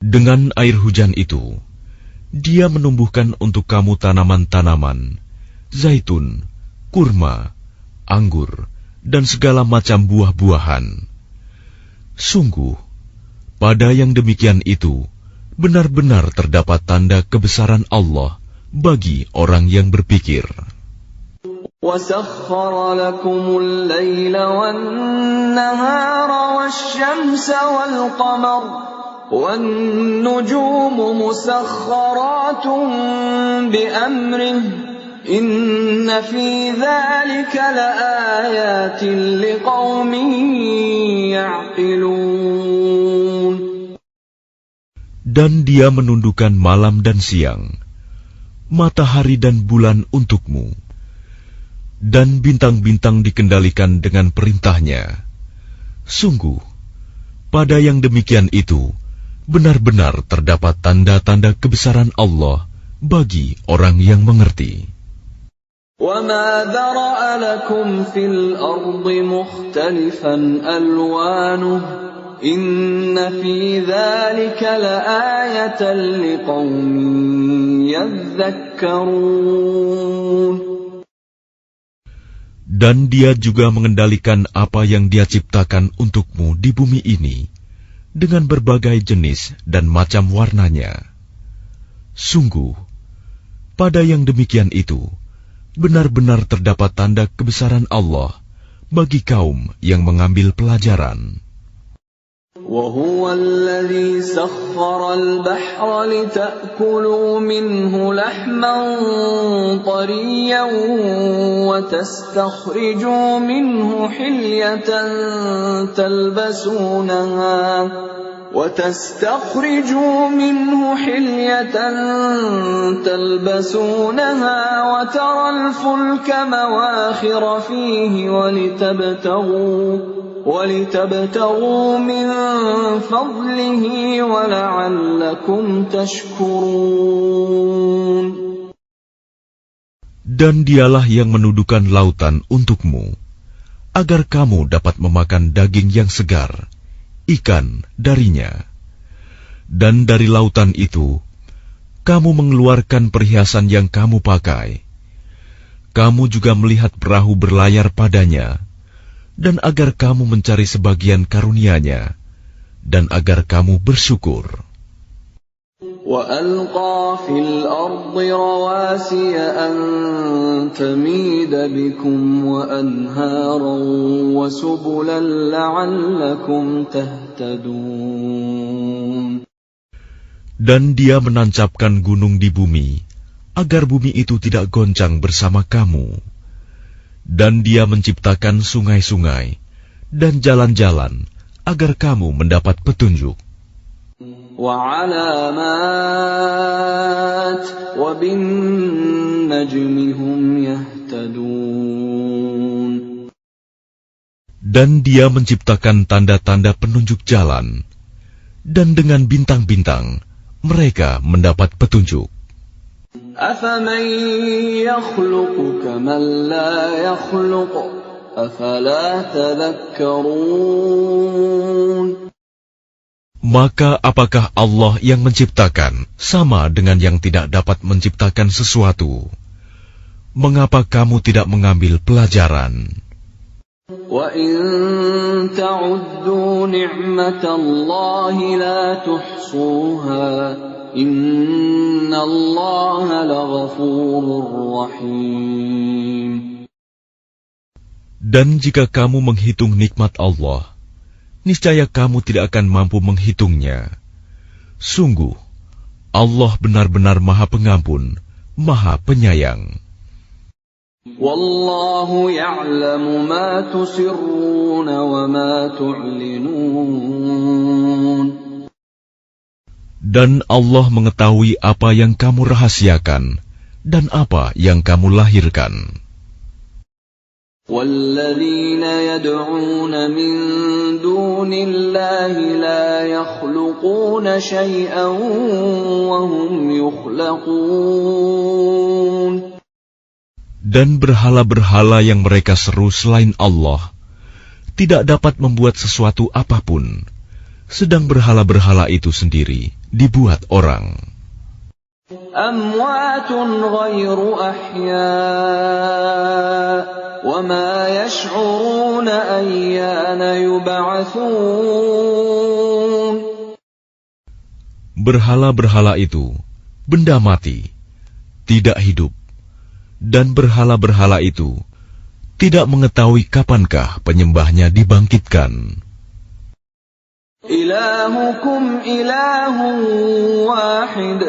Dengan air hujan itu, Dia menumbuhkan untuk kamu tanaman-tanaman, zaitun, kurma, anggur, dan segala macam buah-buahan. Sungguh, pada yang demikian itu, benar-benar terdapat tanda kebesaran Allah bagi orang yang berpikir. وَسَخَّرَ لَكُمُ اللَّيْلَ وَالنَّهَارَ وَالشَّمْسَ وَالْقَمَرَ وَالنُّجُومُ مُسَخَّرَاتٌ بِأَمْرِهِ إِنَّ فِي ذَلِكَ لَآيَاتٍ لِقَوْمٍ يَعْقِلُونَ. Dan Dia menundukkan malam dan siang, matahari dan bulan untukmu, dan bintang-bintang dikendalikan dengan perintahnya. Sungguh, pada yang demikian itu, benar-benar terdapat tanda-tanda kebesaran Allah bagi orang yang mengerti. وَمَا ذَرَأَ لَكُمْ فِي الْأَرْضِ مُخْتَلِفًا أَلْوَانُهُ إِنَّ فِي ذَلِكَ لَآيَةً لِقَوْمٍ يَذَّكَّرُونَ. Dan Dia juga mengendalikan apa yang Dia ciptakan untukmu di bumi ini dengan berbagai jenis dan macam warnanya. Sungguh, pada yang demikian itu, benar-benar terdapat tanda kebesaran Allah bagi kaum yang mengambil pelajaran. وَهُوَ الَّذِي سَخَّرَ الْبَحْرَ لِتَأْكُلُوا مِنْهُ لَحْمًا طَرِيًّا وَتَسْتَخْرِجُوا مِنْهُ حِلْيَةً تَلْبَسُونَهَا وَتَرَى الْفُلْكَ مَوَاخِرَ فِيهِ وَلِتَبْتَغُوا مِنْ فَضْلِهِ وَلَعَلَّكُمْ تَشْكُرُونَ. Dan Dialah yang menundukkan lautan untukmu, agar kamu dapat memakan daging yang segar, ikan darinya. Dan dari lautan itu, kamu mengeluarkan perhiasan yang kamu pakai. Kamu juga melihat perahu berlayar padanya, dan agar kamu mencari sebagian karunia-Nya, dan agar kamu bersyukur. وَأَلْقَى فِي الْأَرْضِ رَوَاسِيَ أَن تَمِيدَ بِكُمْ وَأَنْهَارًا وَسُبُلًا لَعَلَّكُمْ تَهْتَدُونَ. Dan Dia menancapkan gunung di bumi, agar bumi itu tidak goncang bersama kamu. Dan Dia menciptakan sungai-sungai dan jalan-jalan, agar kamu mendapat petunjuk. وَعَلَامَاتٍ وَبِالنَّجْمِ هُمْ يَهْتَدُونَ. Dan Dia menciptakan tanda-tanda penunjuk jalan, dan dengan bintang-bintang mereka mendapat petunjuk. أَفَمَن يَخْلُقُ كَمَن لَّا يَخْلُقُ أَفَلَا تَذَكَّرُونَ. Maka apakah Allah yang menciptakan sama dengan yang tidak dapat menciptakan sesuatu? Mengapa kamu tidak mengambil pelajaran? وَإِن تَعُدُّوا نِعْمَةَ اللَّهِ لَا تُحْصُوهَا إِنَّ اللَّهَ لَغَفُورٌ رَّحِيمٌ. Dan jika kamu menghitung nikmat Allah, niscaya kamu tidak akan mampu menghitungnya. Sungguh, Allah benar-benar Maha Pengampun, Maha Penyayang. Wallahu ya'lamu ma tusirruna wa ma tu'linun. Dan Allah mengetahui apa yang kamu rahasiakan dan apa yang kamu lahirkan. وَالَّذِينَ يَدْعُونَ مِن دُونِ اللَّهِ لَا يَخْلُقُونَ شَيْئًا وَهُمْ يُخْلَقُونَ. Dan berhala-berhala yang mereka seru selain Allah tidak dapat membuat sesuatu apapun, sedang berhala-berhala itu sendiri dibuat orang. أَمْوَاتٌ غَيْرُ أَحْيَاءٍ وَمَا يَشْعُرُونَ أَيَّانَ يُبْعَثُونَ. Berhala-berhala itu benda mati, tidak hidup, dan berhala-berhala itu tidak mengetahui kapankah penyembahnya dibangkitkan. إِلَٰهُكُمْ إِلَٰهٌ وَاحِدٌ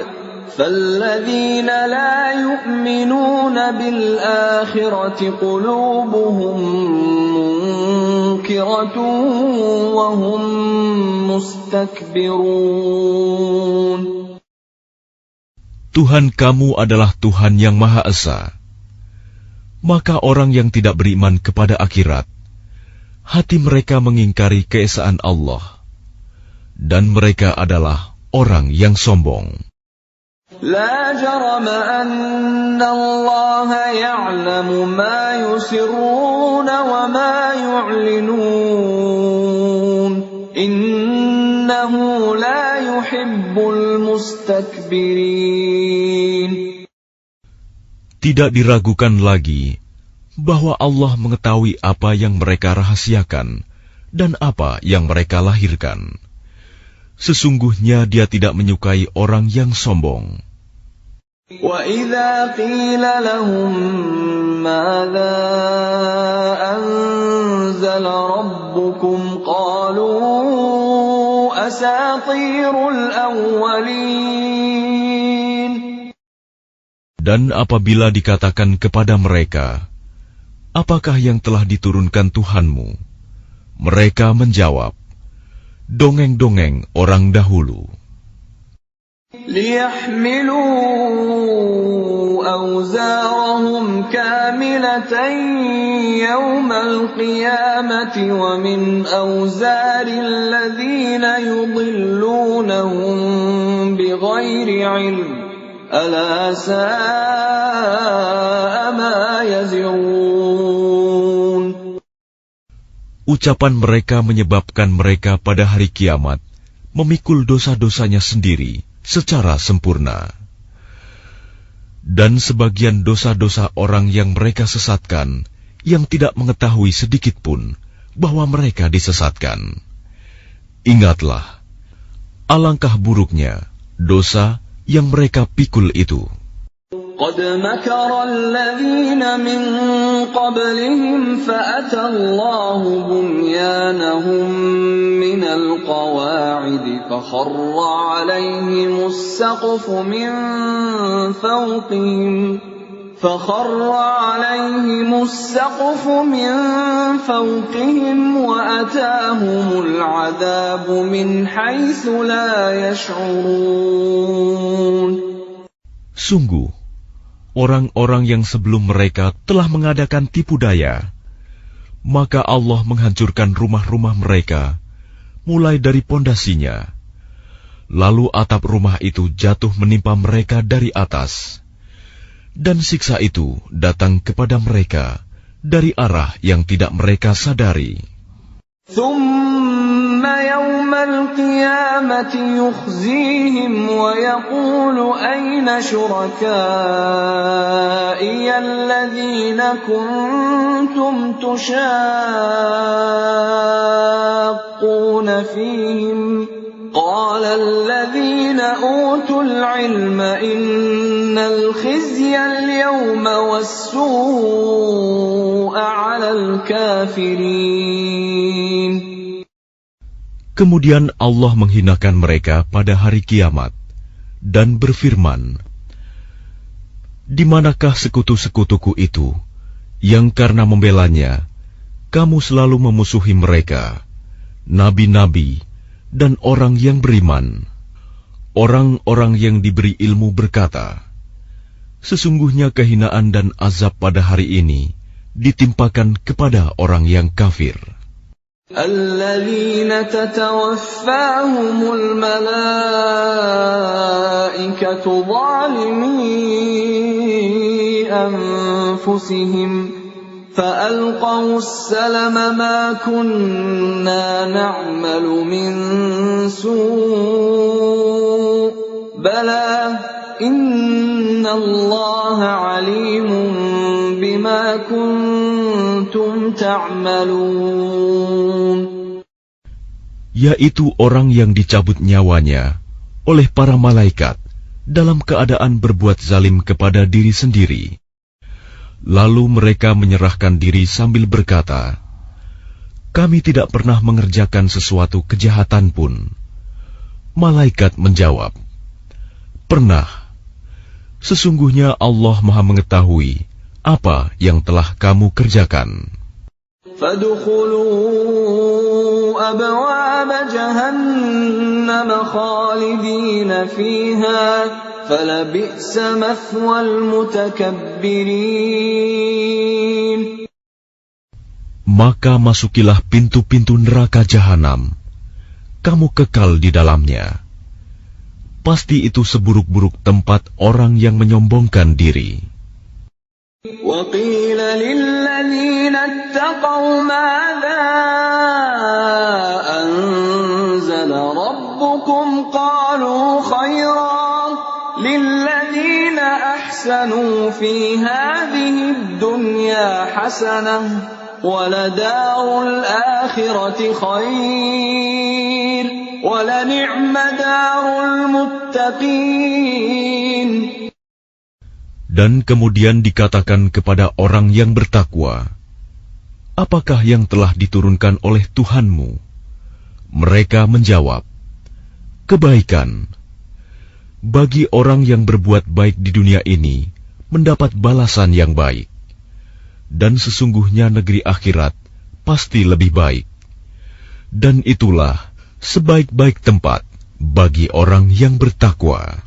فَالَّذِينَ لَا يُؤْمِنُونَ بِالْآخِرَةِ قُلُوبُهُم مُّنكِرَةٌ وَهُم مُّسْتَكْبِرُونَ. Tuhan kamu adalah Tuhan yang Maha Esa. Maka orang yang tidak beriman kepada akhirat, hati mereka mengingkari keesaan Allah, dan mereka adalah orang yang sombong. لا جرم أن الله يعلم ما يسرون وما يعلنون إنه لا يحب المستكبرين. Tidak diragukan lagi bahwa Allah mengetahui apa yang mereka rahasiakan dan apa yang mereka lahirkan. Sesungguhnya Dia tidak menyukai orang yang sombong. وَإِذَا قِيلَ لَهُم مَّاذَا أَنزَلَ رَبُّكُمْ قَالُوا أَسَاطِيرُ الْأَوَّلِينَ. Dan apabila dikatakan kepada mereka, apakah yang telah diturunkan Tuhanmu? Mereka menjawab, dongeng-dongeng orang dahulu. لِيَحْمِلُوا أَوْزَارَهُمْ كَامِلَةً يَوْمَ الْقِيَامَةِ وَمِنْ أَوْزَارِ الَّذِينَ يُضِلُّونَهُم بِغَيْرِ عِلْمٍ أَلَا سَاءَ مَا يَزِرُونَ. Ucapan mereka menyebabkan mereka pada hari kiamat memikul dosa-dosanya sendiri secara sempurna. Dan sebagian dosa-dosa orang yang mereka sesatkan, yang tidak mengetahui sedikit pun bahwa mereka disesatkan. Ingatlah, alangkah buruknya dosa yang mereka pikul itu. قَدْ مَكَرَ الَّذِينَ مِن قَبْلِهِمْ فَأَتَى اللَّهُ بُنْيَانَهُم مِّنَ الْقَوَاعِدِ فَخَرَّ عَلَيْهِمُ السَّقْفُ مِن فَوْقِهِمْ وَأَتَاهُمُ الْعَذَابُ مِنْ حَيْثُ لَا يَشْعُرُونَ. Sungguh, orang-orang yang sebelum mereka telah mengadakan tipu daya, maka Allah menghancurkan rumah-rumah mereka, mulai dari pondasinya, Lalu atap rumah itu jatuh menimpa mereka dari atas, dan siksa itu datang kepada mereka dari arah yang tidak mereka sadari. ثم يوم القيامة يخزيهم ويقول أين شركائي الذين كنتم تشاقون فيهم قال الذين أوتوا العلم إن الخزي اليوم والسوء على الكافرين. Kemudian Allah menghinakan mereka pada hari kiamat dan berfirman, "Di manakah sekutu-sekutuku itu yang karena membelanya kamu selalu memusuhi mereka, nabi-nabi dan orang yang beriman?" Orang-orang yang diberi ilmu berkata, "Sesungguhnya kehinaan dan azab pada hari ini ditimpakan kepada orang yang kafir." الذين تتوفاهم الملائكة ظالمي أنفسهم فألقوا السلم ما كنا نعمل من سوء بلى إن الله عليم بما كنتم تعملون. Yaitu orang yang dicabut nyawanya oleh para malaikat dalam keadaan berbuat zalim kepada diri sendiri. Lalu mereka menyerahkan diri sambil berkata, "Kami tidak pernah mengerjakan sesuatu kejahatan pun." Malaikat menjawab, "Pernah. Sesungguhnya Allah Maha mengetahui apa yang telah kamu kerjakan." فادخلوا أبواب جهنم خالدين فيها فلبئس مثوى المتكبرين. Maka masukilah pintu-pintu neraka jahanam, kamu kekal di dalamnya. Pasti itu seburuk-buruk tempat orang yang menyombongkan diri. وقيل للذين اتقوا ماذا أنزل ربكم قالوا خيرا للذين أحسنوا في هذه الدنيا حسنة ولدار الآخرة خير ولنعم دار المتقين. Dan kemudian dikatakan kepada orang yang bertakwa, "Apakah yang telah diturunkan oleh Tuhanmu?" Mereka menjawab, "Kebaikan. Bagi orang yang berbuat baik di dunia ini, mendapat balasan yang baik. Dan sesungguhnya negeri akhirat pasti lebih baik. Dan itulah sebaik-baik tempat bagi orang yang bertakwa."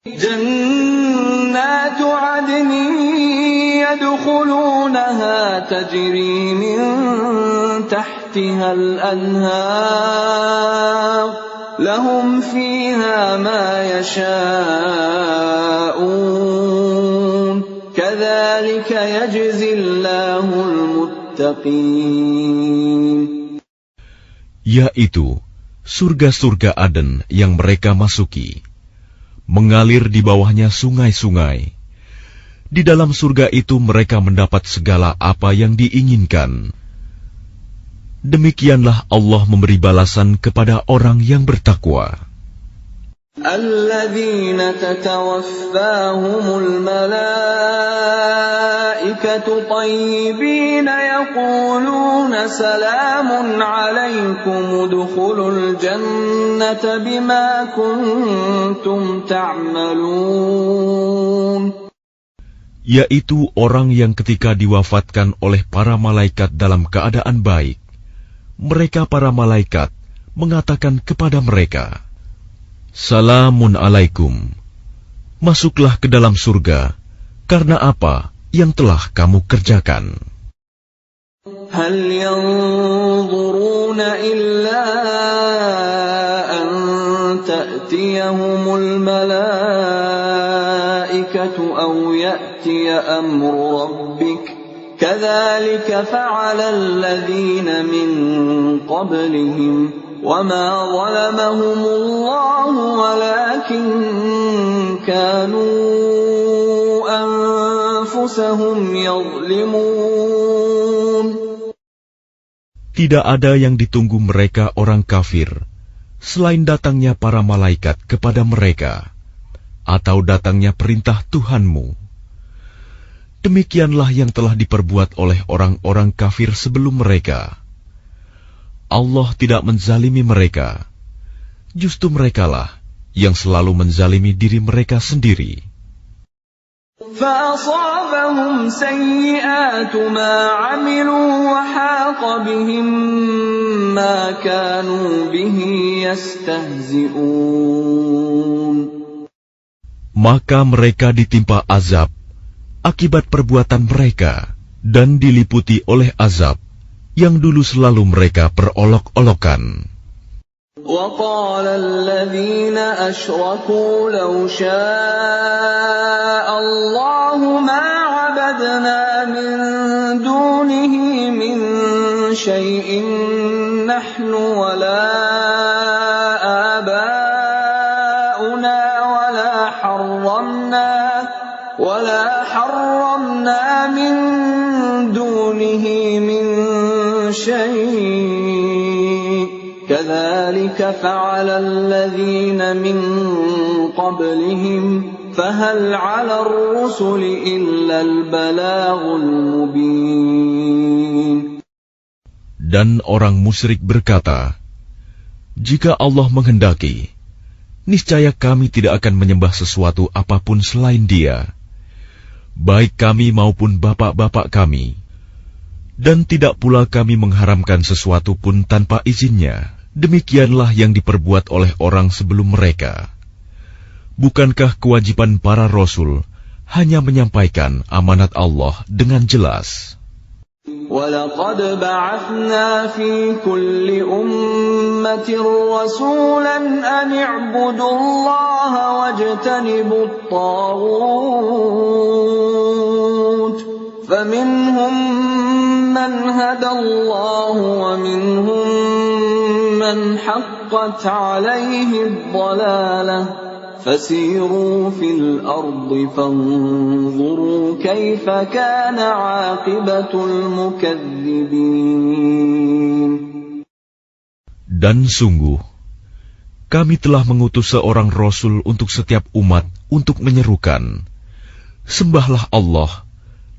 جنات عدن يدخلونها تجري من تحتها الأنهار لهم فيها ما يشاءون كذلك يجزي الله المتقين. Yaitu surga-surga Aden yang mereka masuki. Mengalir di bawahnya sungai-sungai. Di dalam surga itu mereka mendapat segala apa yang diinginkan. Demikianlah Allah memberi balasan kepada orang yang bertakwa. الذين تتوفاهم الملائكة طيبين يقولون سلام عليكم ادخلوا الجنة بما كنتم تعملون. Yaitu orang yang ketika diwafatkan oleh para malaikat dalam keadaan baik, mereka para malaikat mengatakan kepada mereka, "Salamun alaikum, masuklah ke dalam surga, karena apa yang telah kamu kerjakan." هل ينظرون إلا أن أمر ربك كذلك فعل الذين من قبلهم وما ظلمهم الله ولكن كانوا أنفسهم يظلمون. Tidak ada yang ditunggu mereka orang kafir selain datangnya para malaikat kepada mereka atau datangnya perintah Tuhanmu. Demikianlah yang telah diperbuat oleh orang-orang kafir sebelum mereka. Allah tidak menzalimi mereka. Justru merekalah yang selalu menzalimi diri mereka sendiri. فَأَصَابَهُمْ سَيِّئَاتُ مَا عَمِلُوا وَحَاقَ بِهِم مَّا كَانُوا بِهِ يَسْتَهْزِئُونَ. Maka mereka ditimpa azab akibat perbuatan mereka dan diliputi oleh azab yang dulu selalu mereka perolok-olokan. وَقَالَ الَّذِينَ أَشْرَكُوا لَوْ شَاءَ اللَّهُ مَا عَبَدْنَا مِن دُونِهِ مِن شَيْءٍ نَّحْنُ وَلَا آبَاؤُنَا وَلَا حَرَّمْنَا مِن دُونِهِ مِن شَيْءٍ كَذَلِكَ فَعَلَ الَّذِينَ مِن قَبْلِهِمْ فَهَلْ عَلَى الرُّسُلِ إِلَّا الْبَلَاغُ الْمُبِينُ. Dan orang musyrik berkata, jika Allah menghendaki, niscaya kami tidak akan menyembah sesuatu apapun selain Dia, baik kami maupun bapak-bapak kami. Dan tidak pula kami mengharamkan sesuatu pun tanpa izinnya. Demikianlah yang diperbuat oleh orang sebelum mereka. Bukankah kewajiban para rasul hanya menyampaikan amanat Allah dengan jelas? وَلَقَدْ بَعَثْنَا فِي كُلِّ أُمَّةٍ رَّسُولًا أَنِ اعْبُدُوا اللَّهَ وَاجْتَنِبُوا الطَّاغُوتَ فَمِنْهُم مَّنْ هَدَى اللَّهُ وَمِنْهُم مَّنْ حَقَّتْ عَلَيْهِ الضَّلَالَةُ فَسِيرُوا فِي الْأَرْضِ فَانظُرُوا كَيْفَ كَانَ عَاقِبَةُ الْمُكَذِّبِينَ. Dan sungguh, kami telah mengutus seorang Rasul untuk setiap umat untuk menyerukan, sembahlah Allah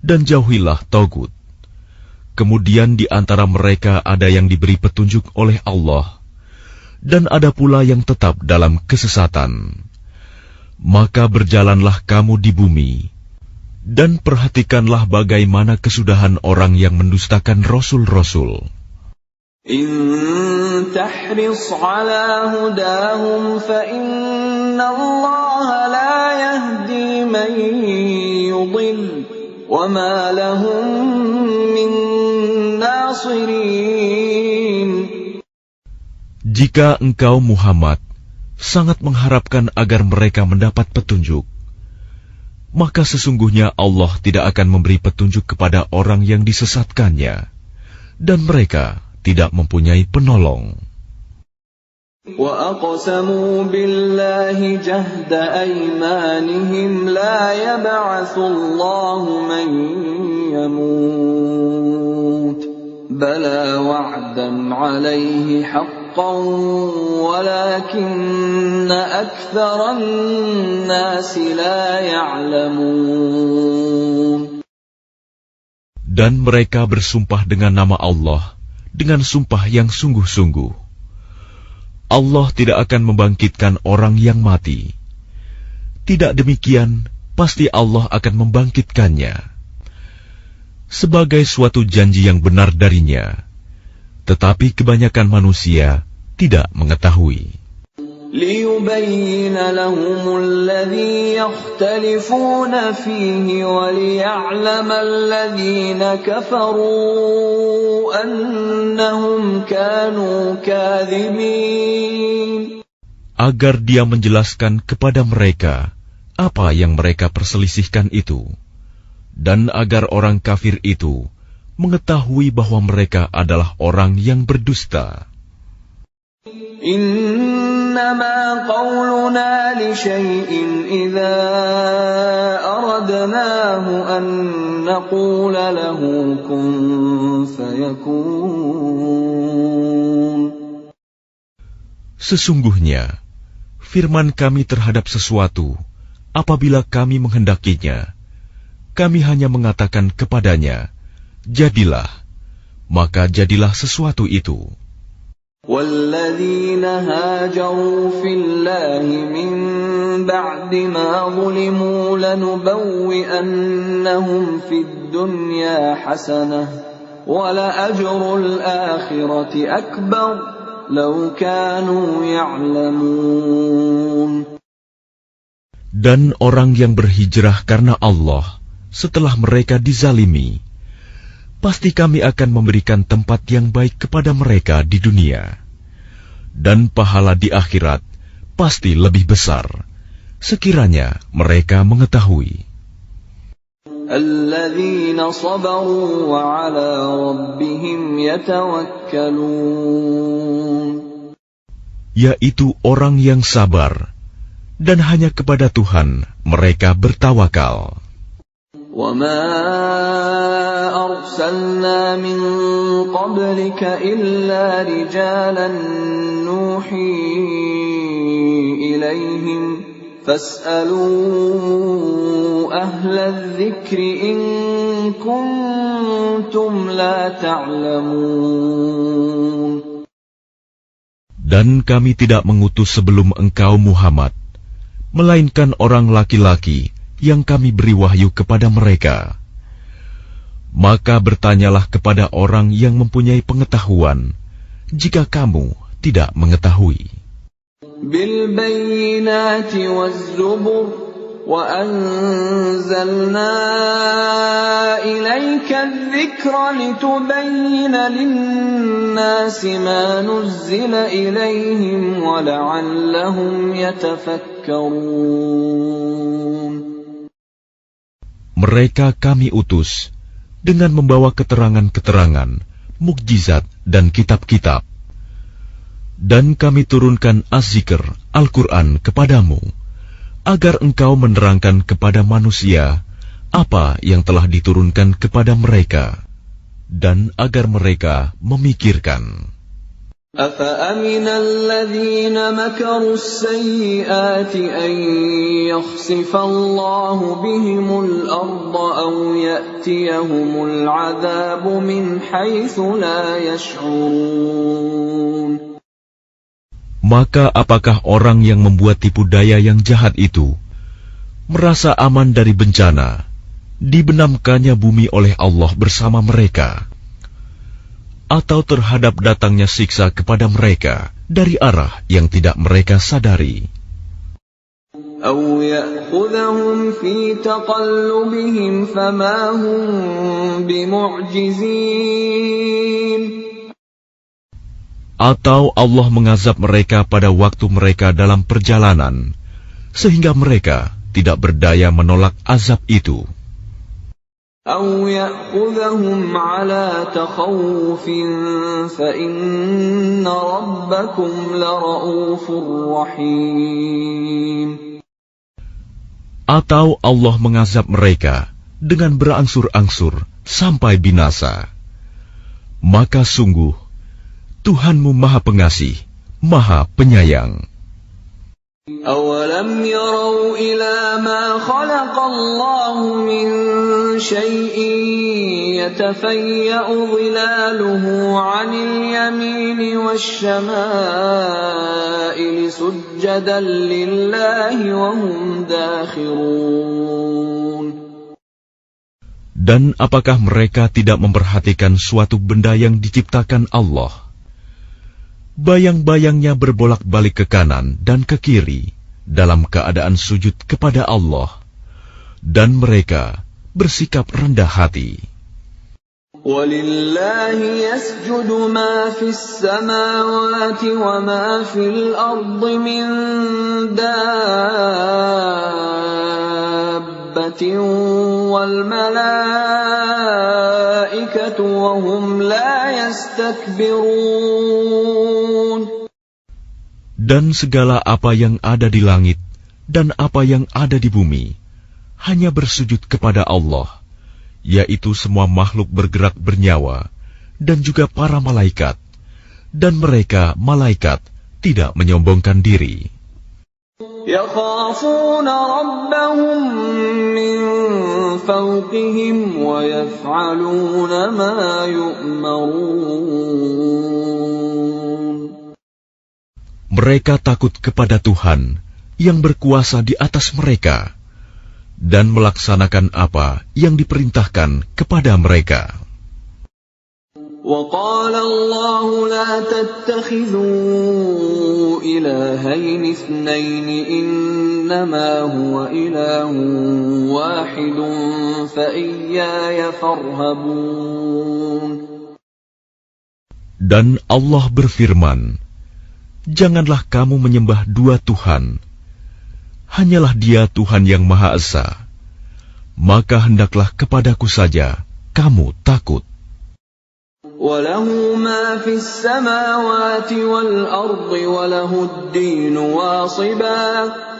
dan jauhilah Tagut. Kemudian di antara mereka ada yang diberi petunjuk oleh Allah, dan ada pula yang tetap dalam kesesatan. Maka berjalanlah kamu di bumi, dan perhatikanlah bagaimana kesudahan orang yang mendustakan Rasul-Rasul. إن تحرص على هداهم فإن الله لا يهدي من يضل وما لهم من ناصرين. Jika engkau Muhammad sangat mengharapkan agar mereka mendapat petunjuk, maka sesungguhnya Allah tidak akan memberi petunjuk kepada orang yang disesatkannya, dan mereka tidak mempunyai penolong. وَأَقْسَمُوا بِاللَّهِ جَهْدَ أَيْمَانِهِمْ لَا يَبْعَثُ اللَّهُ مَن يَمُوتُ بَلَىٰ وَعْدًا عَلَيْهِ حَقًّا وَلَٰكِنَّ أَكْثَرَ النَّاسِ لَا يَعْلَمُونَ. Dan mereka bersumpah dengan nama Allah dengan sumpah yang sungguh-sungguh. Allah tidak akan membangkitkan orang yang mati. Tidak demikian, pasti Allah akan membangkitkannya sebagai suatu janji yang benar darinya. Tetapi kebanyakan manusia tidak mengetahui. لِيُبَيِّنَ لَهُمُ الَّذِي يَخْتَلِفُونَ فِيهِ وَلِيَعْلَمَ الَّذِينَ كَفَرُوا أَنَّهُمْ كَانُوا كَاذِبِينَ. Agar Dia menjelaskan kepada mereka apa yang mereka perselisihkan itu, dan agar orang kafir itu mengetahui bahwa mereka adalah orang yang berdusta. Innama qawluna li syai'in idza aradnahu an naqula lahu kun fayakun. Sesungguhnya, firman kami terhadap sesuatu, apabila kami menghendakinya, kami hanya mengatakan kepadanya, jadilah, maka jadilah sesuatu itu. وَالَّذِينَ هَاجَرُوا فِي اللَّهِ مِن بَعْدِ مَا ظُلِمُوا لَنُبَوِّئَنَّهُمْ فِي الدُّنْيَا حَسَنَةً وَلَأَجْرُ الْآخِرَةِ أَكْبَرُ لَوْ كَانُوا يَعْلَمُونَ. Dan orang yang berhijrah karena Allah setelah mereka dizalimi, pasti kami akan memberikan tempat yang baik kepada mereka di dunia, dan pahala di akhirat pasti lebih besar, sekiranya mereka mengetahui. Alladzina sabaru wa ala rabbihim yatawakkalun. Yaitu orang yang sabar, dan hanya kepada Tuhan mereka bertawakal. وَمَا أَرْسَلْنَا مِن قَبْلِكَ إِلَّا رِجَالًا نُوحِي إِلَيْهِمْ فَاسْأَلُوا أَهْلَ الذِّكْرِ إِن كُنتُمْ لَا تَعْلَمُونَ. Dan kami tidak mengutus sebelum engkau Muhammad, melainkan orang laki-laki yang kami beri wahyu kepada mereka. Maka bertanyalah kepada orang yang mempunyai pengetahuan, jika kamu tidak mengetahui. Bil bayyinati waz-zubur wa anzalna ilayka adh-dhikra litubayyina lin-nasi ma nuzzila ilayhim wa la'allahum yatafakkarun. Mereka kami utus dengan membawa keterangan-keterangan, mukjizat dan kitab-kitab. Dan kami turunkan Az-Zikr, Al-Quran kepadamu, agar engkau menerangkan kepada manusia apa yang telah diturunkan kepada mereka, dan agar mereka memikirkan. أَفَأَمِنَ الَّذِينَ مَكَرُوا السَّيِّئَاتِ أَن يَخْسِفَ اللَّهُ بِهِمُ الْأَرْضَ أَوْ يَأْتِيَهُمُ الْعَذَابُ مِنْ حَيْثُ لَا يَشْعُرُونَ. Maka apakah orang yang membuat tipu daya yang jahat itu merasa aman dari bencana, dibenamkannya bumi oleh Allah bersama mereka, atau terhadap datangnya siksa kepada mereka dari arah yang tidak mereka sadari? أَوْ يَأْخُذَهُمْ فِي تَقَلُّبِهِمْ فَمَا هُمْ بِمُعْجِزِينَ. Atau Allah mengazab mereka pada waktu mereka dalam perjalanan, sehingga mereka tidak berdaya menolak azab itu. أَوْ يَأْخُذَهُمْ عَلَى تَخَوُّفٍ فَإِنَّ رَبَّكُمْ لَرَءُوفٌ رَحِيمٌ. Atau Allah mengazab mereka dengan berangsur-angsur sampai binasa. Maka sungguh Tuhanmu Maha Pengasih, Maha Penyayang. أَوَلَمْ يَرَوْا إِلَى مَا خَلَقَ اللَّهُ مِنْ شَيْءٍ يَتَفَيَّأُ ظِلَالُهُ عَنِ الْيَمِينِ وَالشَّمَائِلِ سُجَّدًا لِلَّهِ وَهُمْ دَاخِرُونَ. Dan apakah mereka tidak memperhatikan suatu benda yang diciptakan Allah? Bayang-bayangnya berbolak-balik ke kanan dan ke kiri dalam keadaan sujud kepada Allah, dan mereka bersikap rendah hati. وَلِلَّهِ يَسْجُدُ مَا فِي السَّمَاوَاتِ وَمَا فِي الْأَرْضِ مِن دَابَّةٍ دَابَّةٍ وَالْمَلَائِكَةُ وَهُمْ لَا يَسْتَكْبِرُونَ. Dan segala apa yang ada di langit dan apa yang ada di bumi hanya bersujud kepada Allah, yaitu semua makhluk bergerak bernyawa dan juga para malaikat, dan mereka malaikat tidak menyombongkan diri. يَخَافُونَ رَبَّهُم مِّن فَوْقِهِمْ وَيَفْعَلُونَ مَا يُؤْمَرُونَ. Mereka takut kepada Tuhan yang berkuasa di atas mereka dan melaksanakan apa yang diperintahkan kepada mereka. وَقَالَ اللَّهُ لَا تَتَّخِذُوا إِلَٰهَيْنِ اثْنَيْنِ إِنَّمَا هُوَ إِلَٰهٌ وَاحِدٌ فَإِيَّايَ فَارْهَبُونِ. Dan Allah berfirman, janganlah kamu menyembah dua Tuhan. Hanyalah Dia Tuhan yang Maha Esa. Maka hendaklah kepadaku saja kamu takut. وَلَهُ مَا فِي السَّمَاوَاتِ وَالْأَرْضِ وَلَهُ الدِّينُ وَاصِبًا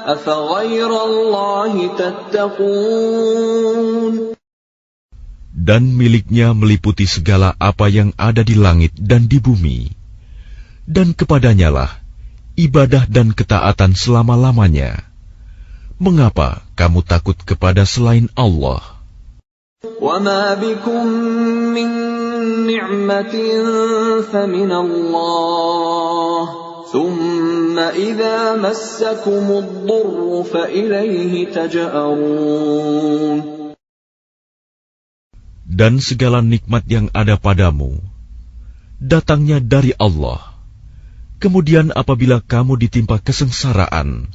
أَفَغَيْرَ اللَّهِ تَتَّقُونَ. Dan miliknya meliputi segala apa yang ada di langit dan di bumi. Dan kepadanyalah ibadah dan ketaatan selama-lamanya. Mengapa kamu takut kepada selain Allah? وَمَا بِكُم مِّن نِّعْمَةٍ فَمِنَ اللَّهِ ثُمَّ إِذَا مَسَّكُمُ الضُّرُّ فَإِلَيْهِ تَجْأَرُونَ. Dan segala nikmat yang ada padamu datangnya dari Allah. Kemudian apabila kamu ditimpa kesengsaraan,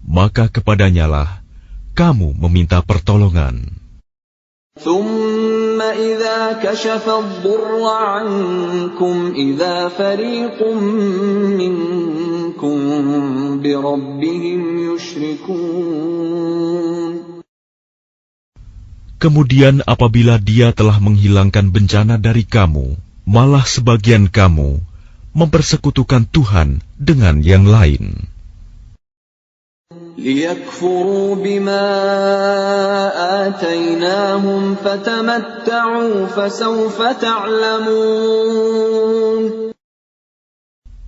maka kepadanyalah kamu meminta pertolongan. ثُمَّ إِذَا كَشَفَ الضُّرَّ عَنكُمْ إِذَا فَرِيقٌ مِّنكُم بِرَبِّهِمْ يُشْرِكُونَ. Kemudian apabila Dia telah menghilangkan bencana dari kamu, malah sebagian kamu mempersekutukan Tuhan dengan yang lain. لِيَكْفُرُوا بِمَا آتَيْنَاهُمْ فَتَمَتَّعُوا فَسَوْفَ تَعْلَمُونَ.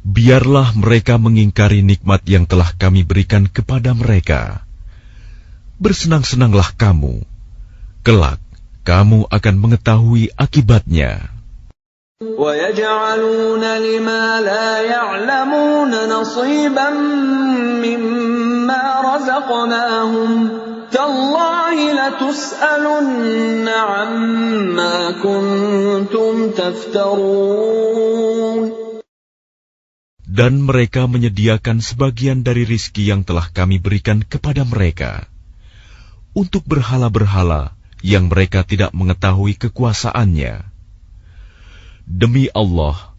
Biarlah mereka mengingkari nikmat yang telah kami berikan kepada mereka. Bersenang-senanglah kamu. Kelak, kamu akan mengetahui akibatnya. وَيَجْعَلُونَ لِمَا لَا يَعْلَمُونَ نَصِيبًا مِّمَّا رَزَقْنَاهُمْ تَاللَّهِ لَتُسْأَلُنَّ عَمَّا كُنتُمْ تَفْتَرُونَ. Dan mereka menyediakan sebagian dari rizki yang telah kami berikan kepada mereka untuk berhala-berhala yang mereka tidak mengetahui kekuasaannya. Demi Allah,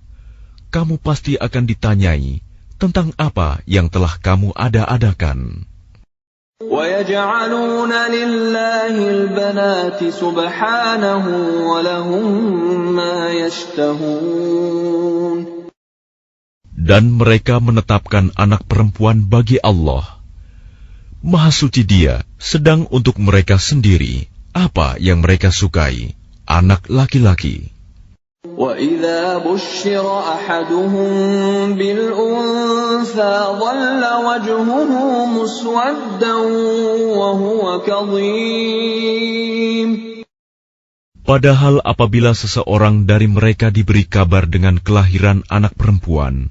kamu pasti akan ditanyai tentang apa yang telah kamu ada-adakan. وَيَجْعَلُونَ لِلَّهِ الْبَنَاتِ سُبْحَانَهُ وَلَهُم مَّا يَشْتَهُونَ. Dan mereka menetapkan anak perempuan bagi Allah. Maha suci Dia, sedang untuk mereka sendiri apa yang mereka sukai, anak laki-laki. وَإِذَا بُشِّرَ أَحَدُهُم بِالْأُنثَىٰ ظَلَّ وَجْهُهُ مُسْوَدًّا وَهُوَ كَظِيمٌ. Padahal apabila seseorang dari mereka diberi kabar dengan kelahiran anak perempuan,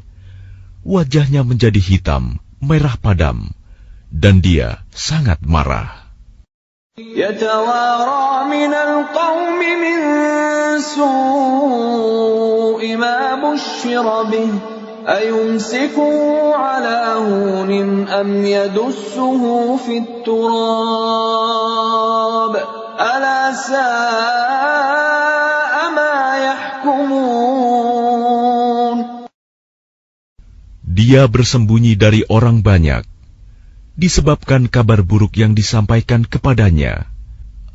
wajahnya menjadi hitam, merah padam, dan dia sangat marah. يَتَوَارَىٰ مِنَ الْقَوْمِ مِن سُوءِ مَا بُشِّرَ بِهِ أَيُمْسِكُهُ عَلَىٰ هُونٍ أَمْ يَدُسُّهُ فِي التُّرَابِ أَلَا سَاءَ مَا يَحْكُمُونَ. Dia bersembunyi dari orang banyak. disebabkan kabar buruk yang disampaikan kepadanya,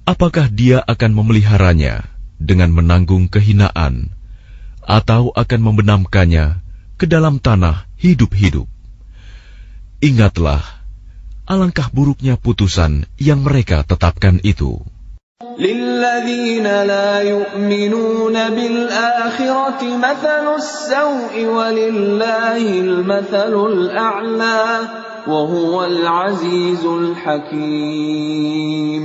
apakah dia akan memeliharanya dengan menanggung kehinaan, atau akan membenamkannya ke dalam tanah hidup-hidup? Ingatlah, alangkah buruknya putusan yang mereka tetapkan itu. لِلَّذِينَ لَا يُؤْمِنُونَ بِالْآخِرَةِ مَثَلُ السَّوْءِ وَلِلَّهِ الْمَثَلُ الْأَعْلَى وَهُوَ الْعَزِيزُ الْحَكِيمُ.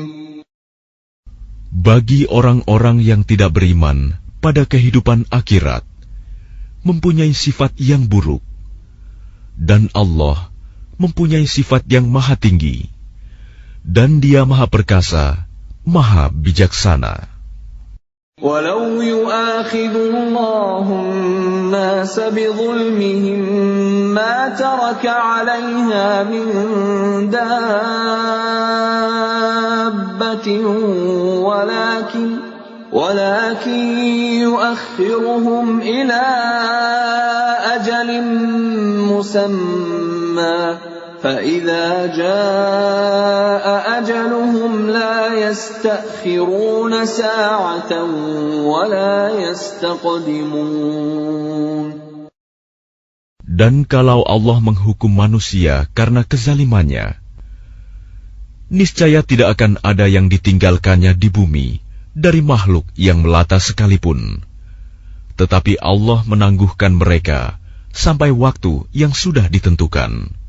Bagi orang-orang yang tidak beriman pada kehidupan akhirat, mempunyai sifat yang buruk, dan Allah mempunyai sifat yang maha tinggi, dan Dia maha perkasa, maha bijaksana. وَلَوْ يُؤَاخِذُ اللَّهُ النَّاسَ بِظُلْمِهِمْ مَا تَرَكَ عَلَيْهَا مِنْ دَابَّةٍ وَلَكِنْ يُؤَخِّرُهُمْ إِلَى أَجَلٍ مُّسَمًّى فَإِذَا جَاءَ أَجَلُهُمْ لَا يَسْتَأْخِرُونَ سَاعَةً وَلَا يَسْتَقْدِمُونَ. Dan kalau Allah menghukum manusia karena kezalimannya, niscaya tidak akan ada yang ditinggalkannya di bumi dari makhluk yang melata sekalipun. Tetapi Allah menangguhkan mereka sampai waktu yang sudah ditentukan.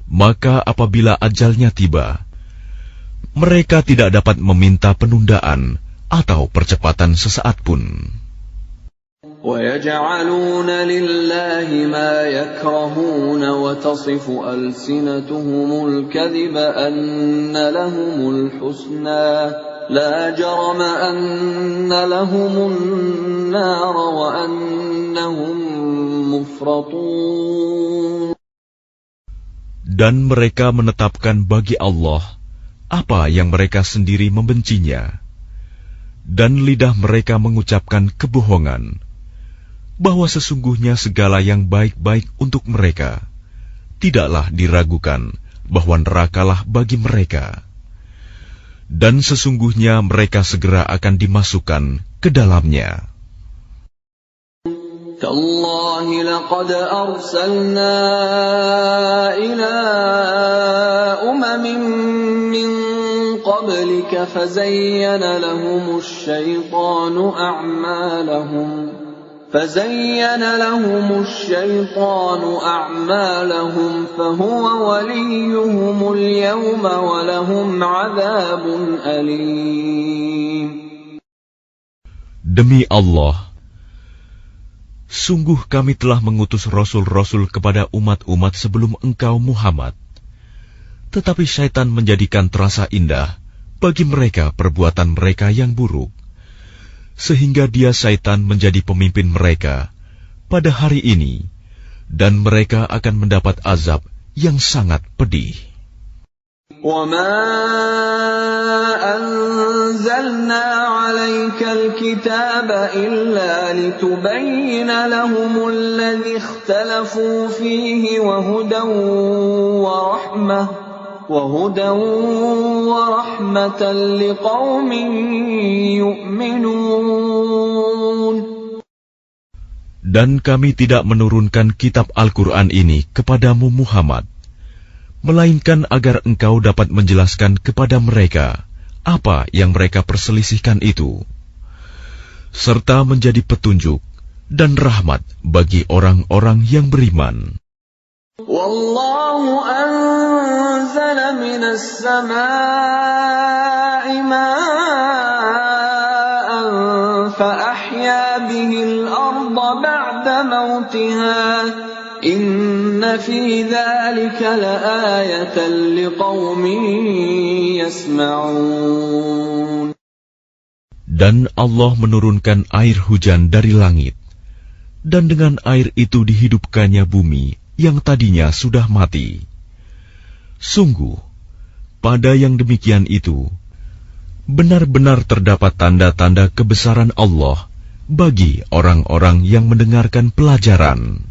Maka apabila ajalnya tiba, mereka tidak dapat meminta penundaan atau percepatan sesaat pun. وَيَجْعَلُونَ لِلَّهِ مَا يَكْرَهُونَ وَتَصِفُ أَلْسِنَتُهُمُ الْكَذِبَ أَنَّ لَهُمُ الْحُسْنَى لَا جَرَمَ أَنَّ لَهُمُ النَّارَ وَأَنَّهُمْ مُفْرَطُونَ. Dan mereka menetapkan bagi Allah apa yang mereka sendiri membencinya, dan lidah mereka mengucapkan kebohongan, bahwa sesungguhnya segala yang baik-baik untuk mereka, tidaklah diragukan bahwa nerakalah bagi mereka, dan sesungguhnya mereka segera akan dimasukkan ke dalamnya. تَاللَّهِ لَقَدْ أَرْسَلْنَا إِلَىٰ أُمَمٍ مِّن قَبْلِكَ فَزَيَّنَ لَهُمُ الشَّيْطَانُ أَعْمَالَهُمْ فَهُوَ وَلِيُّهُمُ الْيَوْمَ وَلَهُمْ عَذَابٌ أَلِيمٌ. Demi Allah, sungguh kami telah mengutus rasul-rasul kepada umat-umat sebelum engkau Muhammad. Tetapi syaitan menjadikan terasa indah bagi mereka perbuatan mereka yang buruk, sehingga dia syaitan menjadi pemimpin mereka pada hari ini, dan mereka akan mendapat azab yang sangat pedih. وَمَا أَنزَلْنَا عَلَيْكَ الْكِتَابَ إِلَّا لِتُبَيِّنَ لَهُمُ الَّذِي اخْتَلَفُوا فِيهِ وَهُدًى وَرَحْمَةً لِقَوْمٍ يُؤْمِنُونَ. Dan kami tidak menurunkan kitab Al-Quran ini kepadamu Muhammad, melainkan agar engkau dapat menjelaskan kepada mereka apa yang mereka perselisihkan itu, serta menjadi petunjuk dan rahmat bagi orang-orang yang beriman. Wallahu anzala minas samaa'i ma'an fa ahya bihil arda ba'da mautiha inna fi dzalika laayatan liqaumin yasma'un. Dan Allah menurunkan air hujan dari langit, dan dengan air itu dihidupkannya bumi yang tadinya sudah mati. Sungguh, pada yang demikian itu, benar-benar terdapat tanda-tanda kebesaran Allah bagi orang-orang yang mendengarkan pelajaran.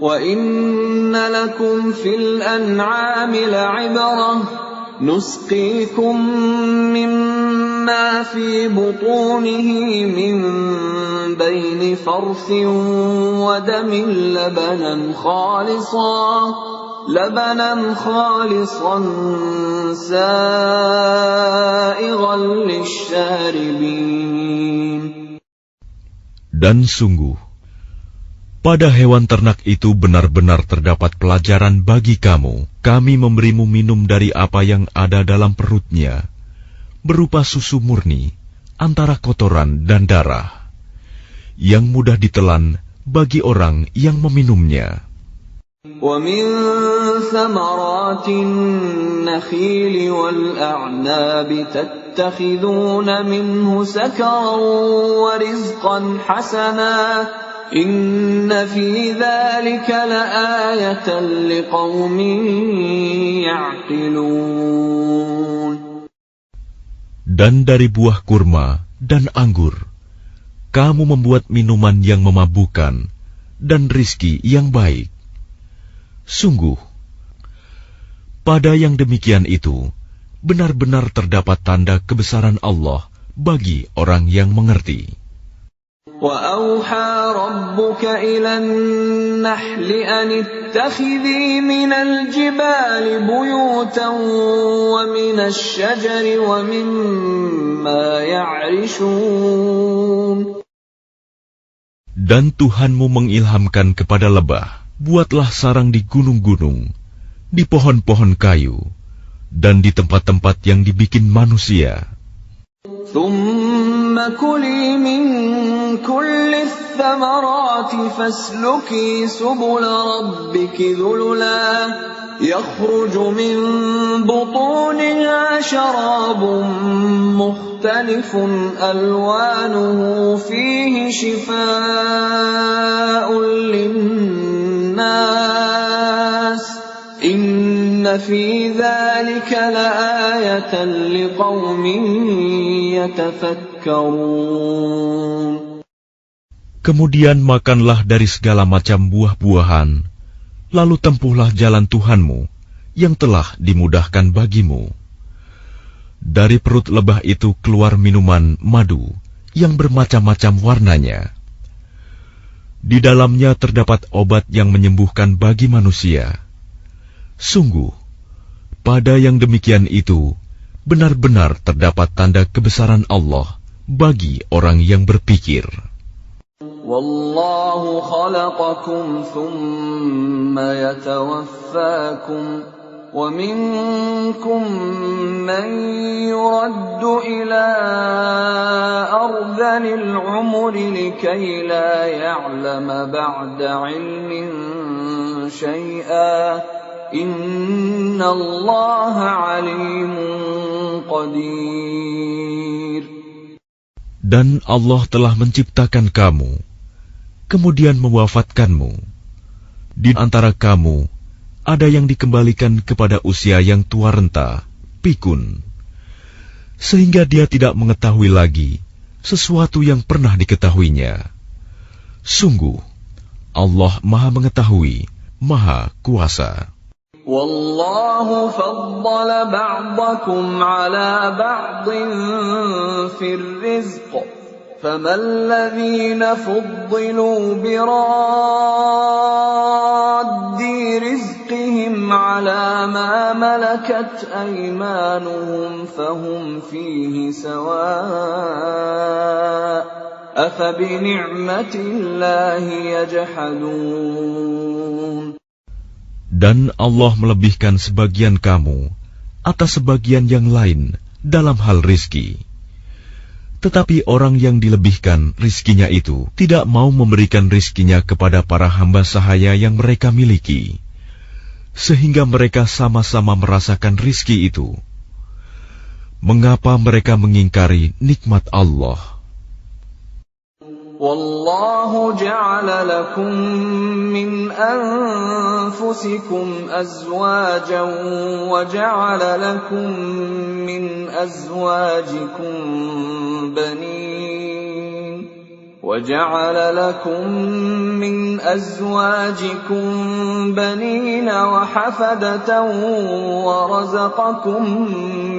وَإِنَّ لَكُمْ فِي الْأَنْعَامِ لَعِبْرَةً نُسْقِيكُم مِّمَّا فِي بُطُونِهِ مِن بَيْنِ فَرْثٍ وَدَمٍ لَبَنًا خَالِصًا سَائِغًا لِّلشَّارِبِينَ. Dan sungguh, pada hewan ternak itu benar-benar terdapat pelajaran bagi kamu. Kami memberimu minum dari apa yang ada dalam perutnya, berupa susu murni, antara kotoran dan darah, yang mudah ditelan bagi orang yang meminumnya. وَمِن ثَمَرَاتِ النَّخِيلِ وَالْأَعْنَابِ تَتَّخِذُونَ مِنْهُ سَكَرًا وَرِزْقًا حَسَنًا إِنَّ فِي ذَلِكَ لَآيَةً لِقَوْمٍ يَعْقِلُونَ. Dan dari buah kurma dan anggur, kamu membuat minuman yang memabukkan dan rizki yang baik. Sungguh, pada yang demikian itu, benar-benar terdapat tanda kebesaran Allah bagi orang yang mengerti. وَأَوْحَى رَبُّكَ إِلَى النَّحْلِ أَنِ اتَّخِذِي مِنَ الْجِبَالِ بُيُوتًا وَمِنَ الشَّجَرِ وَمِمَّا يَعْرِشُونَ. Dan Tuhanmu mengilhamkan kepada lebah, buatlah sarang di gunung-gunung, di pohon-pohon kayu, dan di tempat-tempat yang dibikin manusia. ثُمَّ كُلِي مِن كُلِّ الثَّمَرَاتِ فَاسْلُكِي سُبُلَ رَبِّكِ ذُلُلًا يَخْرُجُ مِن بُطُونِهَا شَرَابٌ مُّخْتَلِفٌ أَلْوَانُهُ فِيهِ شِفَاءٌ لِّلنَّاسِ إِنَّ فِي ذَلِكَ لَآيَةً لِقَوْمٍ يَتَفَكَّرُونَ. Kemudian makanlah dari segala macam buah-buahan, lalu tempuhlah jalan Tuhanmu yang telah dimudahkan bagimu. Dari perut lebah itu keluar minuman madu yang bermacam-macam warnanya. Di dalamnya terdapat obat yang menyembuhkan bagi manusia. Sungguh, pada yang demikian itu, benar-benar terdapat tanda kebesaran Allah bagi orang yang berpikir. وَاللَّهُ خَلَقَكُمْ ثُمَّ يَتَوَفَّاكُمْ وَمِنكُم مَّن يُرَدُّ إِلَىٰ أَرْذَلِ الْعُمُرِ لِكَيْ لَا يَعْلَمَ بَعْدَ عِلْمٍ شَيْئًا إِنَّ اللَّهَ عَلِيمٌ قَدِيرٌ. Dan Allah telah menciptakan kamu, kemudian mewafatkanmu. Di antara kamu, ada yang dikembalikan kepada usia yang tua renta, pikun, sehingga dia tidak mengetahui lagi sesuatu yang pernah diketahuinya. Sungguh, Allah Maha Mengetahui, Maha Kuasa. وَاللَّهُ فَضَّلَ بَعْضَكُمْ عَلَىٰ بَعْضٍ فِي الرِّزْقِ فَمَا الَّذِينَ فُضِّلُوا بِرَادِّي رِزْقِهِمْ عَلَىٰ مَا مَلَكَتْ أَيْمَانُهُمْ فَهُمْ فِيهِ سَوَاءٌ أَفَبِنِعْمَةِ اللَّهِ يَجْحَدُونَ. Dan Allah melebihkan sebagian kamu atas sebagian yang lain dalam hal rizki. Tetapi orang yang dilebihkan rizkinya itu tidak mau memberikan rizkinya kepada para hamba sahaya yang mereka miliki, sehingga mereka sama-sama merasakan rizki itu. Mengapa mereka mengingkari nikmat Allah? وَاللَّهُ جَعَلَ لَكُم مِّنْ أَنفُسِكُمْ أَزْوَاجًا وَجَعَلَ لَكُم مِّنْ أَزْوَاجِكُم بَنِينَ وَجَعَلَ لَكُم مِّنْ أَزْوَاجِكُم بَنِينَ وَحَفَدَةً وَرَزَقَكُم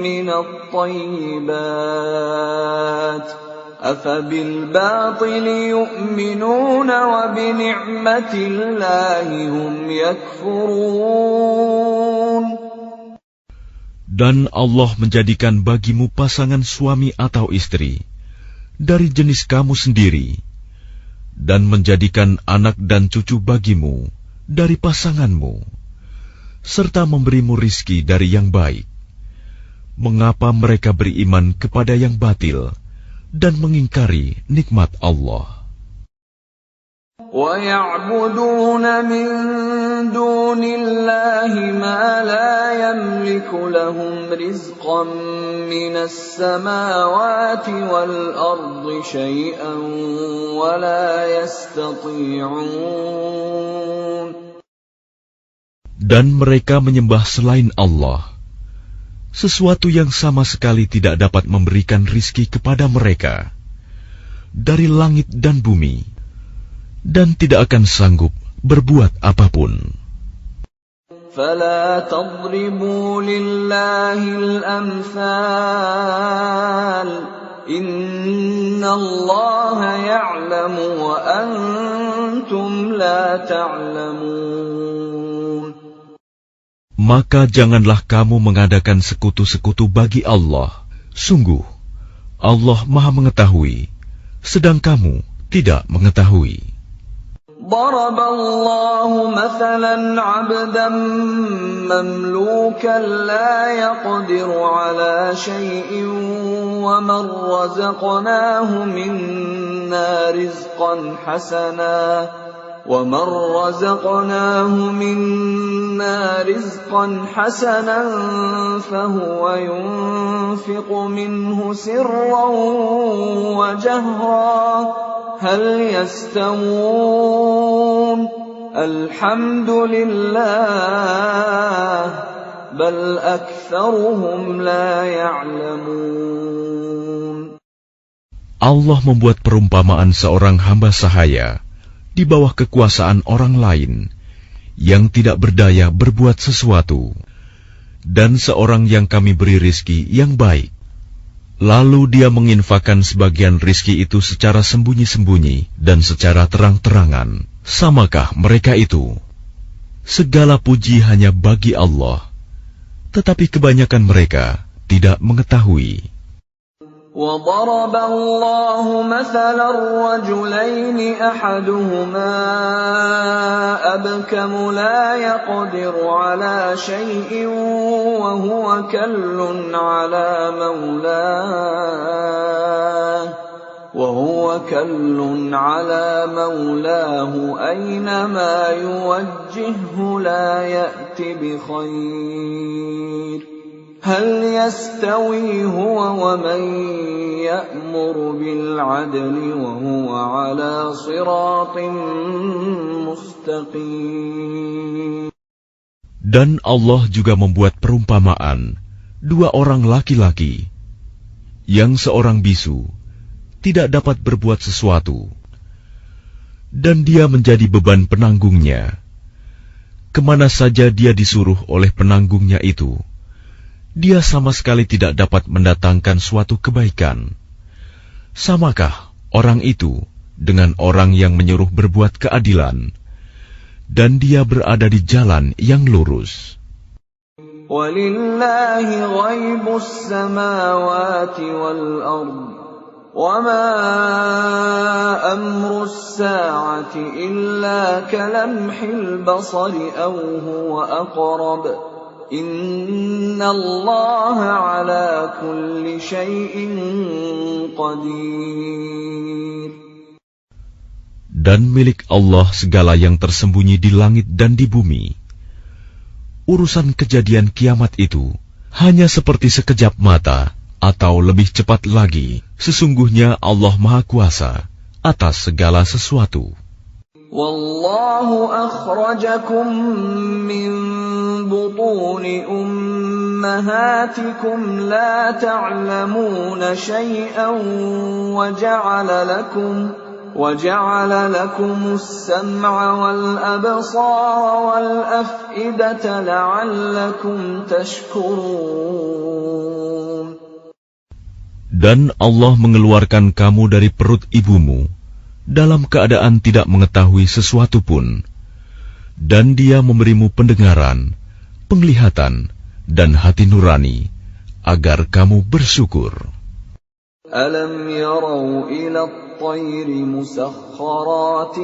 مِّنَ الطَّيِّبَاتِ ۚ أَفَبِالْبَاطِلِ يُؤْمِنُونَ وَبِنِعْمَةِ اللَّهِ هُمْ يَكْفُرُونَ. Dan Allah menjadikan bagimu pasangan suami atau istri dari jenis kamu sendiri, dan menjadikan anak dan cucu bagimu dari pasanganmu, serta memberimu rizki dari yang baik. Mengapa mereka beriman kepada yang batil dan mengingkari nikmat Allah? وَيَعْبُدُونَ مِن دُونِ اللَّهِ مَا لَا يَمْلِكُ لَهُمْ رِزْقًا مِّنَ السَّمَاوَاتِ وَالْأَرْضِ شَيْئًا وَلَا يَسْتَطِيعُونَ. Dan mereka menyembah selain Allah sesuatu yang sama sekali tidak dapat memberikan rizki kepada mereka dari langit dan bumi, dan tidak akan sanggup berbuat apapun. فَلَا تَضْرِبُوا لِلَّهِ الْأَمْثَالَ إِنَّ اللَّهَ يَعْلَمُ وَأَنْتُمْ لَا تَعْلَمُونَ. Maka janganlah kamu mengadakan sekutu-sekutu bagi Allah. Sungguh, Allah Maha mengetahui, sedang kamu tidak mengetahui. ضرب الله مثلا عبدا مملوكا لا يقدر على شيء ومن رزقناه منا رزقا حسنا فهو ينفق منه سرا وجهرا هل يستوون الحمد لله بل أكثرهم لا يعلمون. Allah membuat perumpamaan seorang hamba sahaya di bawah kekuasaan orang lain yang tidak berdaya berbuat sesuatu, dan seorang yang kami beri rizki yang baik. Lalu dia menginfakkan sebagian rizki itu secara sembunyi-sembunyi dan secara terang-terangan. Samakah mereka itu? Segala puji hanya bagi Allah, tetapi kebanyakan mereka tidak mengetahui. وَضَرَبَ اللَّهُ مَثَلًا رَّجُلَيْنِ أَحَدُهُمَا أَبْكَمُ لَا يَقْدِرُ عَلَىٰ شَيْءٍ وَهُوَ كَلٌّ عَلَىٰ مَوْلَاهُ أَيْنَمَا يُوَجِّههُّ لَا يَأْتِ بِخَيْرٍ هل يستوي هو ومن يأمر بالعدل وهو على صراط مستقيم. Dan Allah juga membuat perumpamaan dua orang laki-laki yang seorang bisu tidak dapat berbuat sesuatu dan dia menjadi beban penanggungnya. Kemana saja dia disuruh oleh penanggungnya itu, dia sama sekali tidak dapat mendatangkan suatu kebaikan. Samakah orang itu dengan orang yang menyuruh berbuat keadilan, dan dia berada di jalan yang lurus? Walillahi ghaibus samawati wal ard, wa ma amrus sa'ati illa kalamhil basari aw huwa aqrab. Inna Allah ala kulli syai'in qadir. Dan milik Allah segala yang tersembunyi di langit dan di bumi. Urusan kejadian kiamat itu hanya seperti sekejap mata atau lebih cepat lagi. Sesungguhnya Allah Maha Kuasa atas segala sesuatu. Wallahu akhrajakum min butuni ummahatikum la ta'lamuna syai'an wa وَجَعَلَ لَكُمُ السَّمْعَ وَالْأَبْصَارَ وَالْأَفْئِدَةَ لَعَلَّكُمْ تَشْكُرُونَ. Dan Allah mengeluarkan kamu dari perut ibumu dalam keadaan tidak mengetahui sesuatu pun, dan Dia memberimu pendengaran, penglihatan, dan hati nurani, agar kamu bersyukur. أَلَمْ يَرَوْا إِلَى الطَّيْرِ مُسَخَّرَاتٍ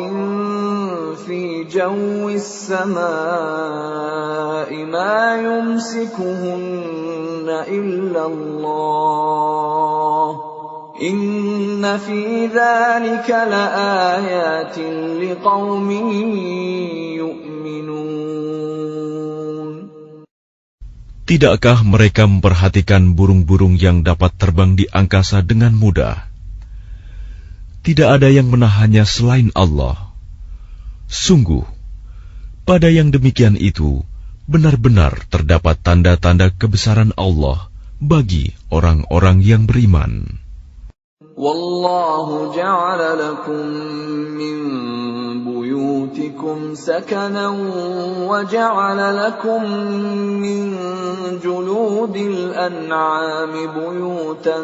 فِي جَوِّ السَّمَاءِ مَا يُمْسِكُهُنَّ إِلَّا اللَّهُ إِنَّ فِي ذَلِكَ لَآيَاتٍ لِقَوْمٍ يُؤْمِنُونَ. Tidakkah mereka memperhatikan burung-burung yang dapat terbang di angkasa dengan mudah? Tidak ada yang menahannya selain Allah. Sungguh, pada yang demikian itu, benar-benar terdapat tanda-tanda kebesaran Allah bagi orang-orang yang beriman. وَاللَّهُ جَعَلَ لَكُم مِّن بُيُوتِكُمْ سَكَنًا وَجَعَلَ لَكُم مِّن جُلُودِ الْأَنْعَامِ بُيُوتًا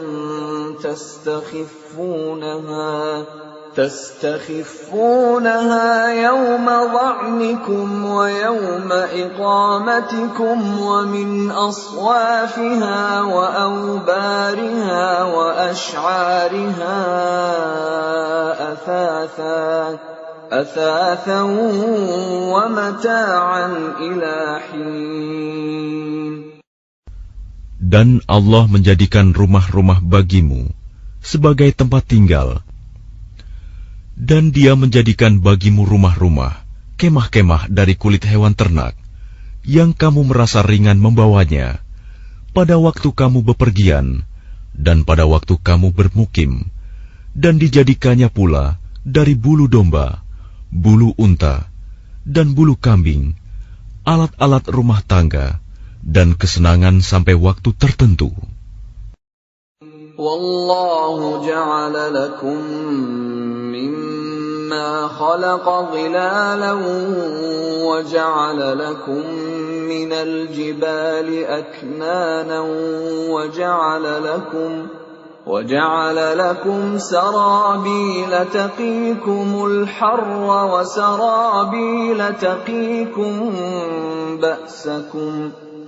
تستخفونها يوم ظعنكم ويوم إقامتكم ومن أصوافها وأوبارها وأشعارها أثاثا ومتاعا إلى حين. Dan Allah menjadikan rumah-rumah bagimu sebagai tempat tinggal, dan Dia menjadikan bagimu rumah-rumah, kemah-kemah dari kulit hewan ternak, yang kamu merasa ringan membawanya, pada waktu kamu bepergian, dan pada waktu kamu bermukim, dan dijadikannya pula dari bulu domba, bulu unta, dan bulu kambing, alat-alat rumah tangga, dan kesenangan sampai waktu tertentu. وَاللَّهُ جَعَلَ لَكُم مِّمَّا خَلَقَ ظِلَالًا وَجَعَلَ لَكُم مِّنَ الْجِبَالِ أَكْنَانًا وَجَعَلَ لَكُمْ سَرَابِيلَ تَقِيكُمُ الْحَرَّ وَسَرَابِيلَ تَقِيكُم بَأْسَكُمْ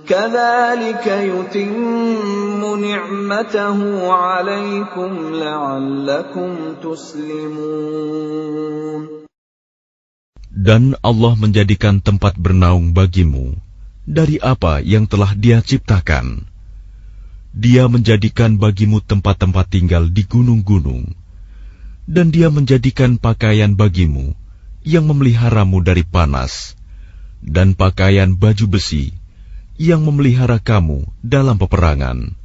كَذَلِكَ يُتِمُّ نِعْمَتَهُ عَلَيْكُمْ لَعَلَّكُمْ تُسْلِمُونَ. Dan Allah menjadikan tempat bernaung bagimu dari apa yang telah Dia ciptakan. Dia menjadikan bagimu tempat-tempat tinggal di gunung-gunung, dan Dia menjadikan pakaian bagimu yang memeliharamu dari panas, dan pakaian baju besi yang memelihara kamu dalam peperangan.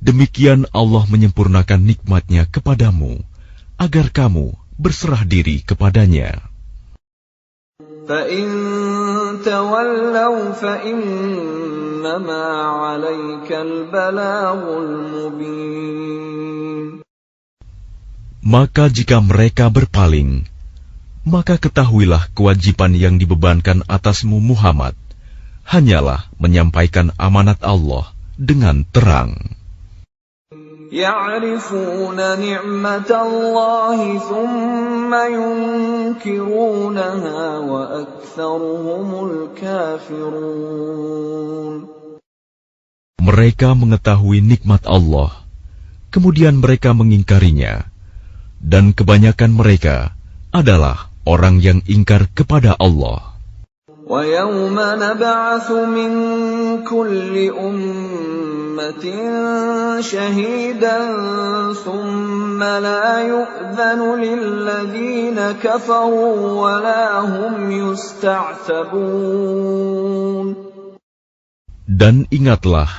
Demikian Allah menyempurnakan nikmat-Nya kepadamu, agar kamu berserah diri kepadanya. فَإِن تَوَلَّوْا فَإِنَّمَا عَلَيْكَ الْبَلَاغُ الْمُبِينُ. Maka jika mereka berpaling, maka ketahuilah kewajiban yang dibebankan atasmu Muhammad hanyalah menyampaikan amanat Allah dengan terang. يَعْرِفُونَ نِعْمَةَ اللَّهِ ثُمَّ يُنْكِرُونَهَا وَأَكْثَرُهُمُ الْكَافِرُونَ. Mereka mengetahui nikmat Allah, kemudian mereka mengingkarinya, dan kebanyakan mereka adalah orang yang ingkar kepada Allah. وَيَوْمَ نَبْعَثُ مِنْ كُلِّ أُمَّةٍ شَهِيدًا ثُمَّ لَا يُؤْذَنُ لِلَّذِينَ كَفَرُوا وَلَا هُمْ يُسْتَعْتَبُونَ. Dan ingatlah,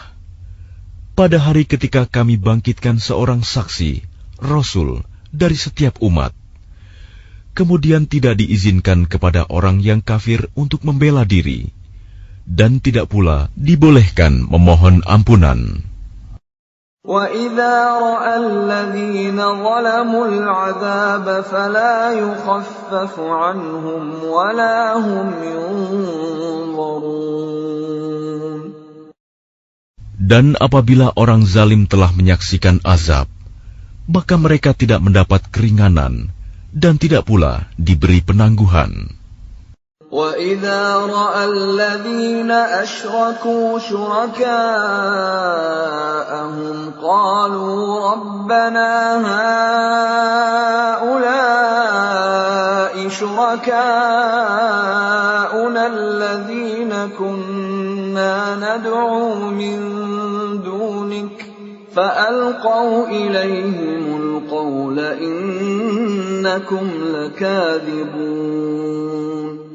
pada hari ketika kami bangkitkan seorang saksi, Rasul, dari setiap umat, kemudian tidak diizinkan kepada orang yang kafir untuk membela diri, dan tidak pula dibolehkan memohon ampunan. وَإِذَا رَأَى الَّذِينَ ظَلَمُوا الْعَذَابَ فَلَا يُخَفَّفُ عَنْهُمْ وَلَا هُمْ يُنظَرُونَ. Dan apabila orang zalim telah menyaksikan azab, maka mereka tidak mendapat keringanan dan tidak pula diberi penangguhan. وَإِذَا رَأَى الَّذِينَ أَشْرَكُوا شُرَكَاءَهُمْ قَالُوا رَبَّنَا هَؤُلَاءِ شُرَكَاؤُنَا الَّذِينَ كُنَّا نَدْعُو مِن دُونِكَ فَأَلْقَوْا إِلَيْهِمُ الْقَوْلَ إِنَّكُمْ لَكَاذِبُونَ.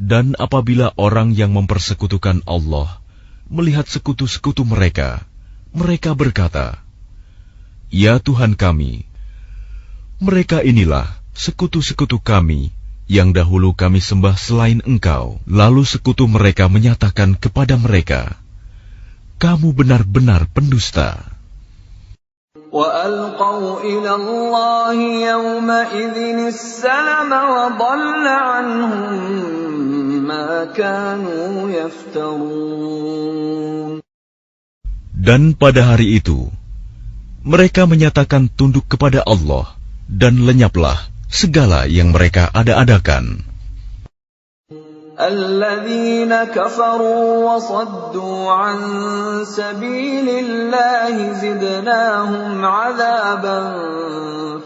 Dan apabila orang yang mempersekutukan Allah melihat sekutu-sekutu mereka, mereka berkata, "Ya Tuhan kami, mereka inilah sekutu-sekutu kami yang dahulu kami sembah selain Engkau." Lalu sekutu mereka menyatakan kepada mereka, "Kamu benar-benar pendusta." وَأَلْقَوْا إِلَى اللَّهِ يَوْمَئِذٍ السَّلَمَ وَضَلَّ عَنْهُمْ مَا كَانُوا يَفْتَرُونَ. Dan pada hari itu, mereka menyatakan tunduk kepada Allah dan lenyaplah segala yang mereka ada-adakan. الَّذِينَ كَفَرُوا وَصَدُّوا عَن سَبِيلِ اللَّهِ زِدْنَاهُمْ عَذَابًا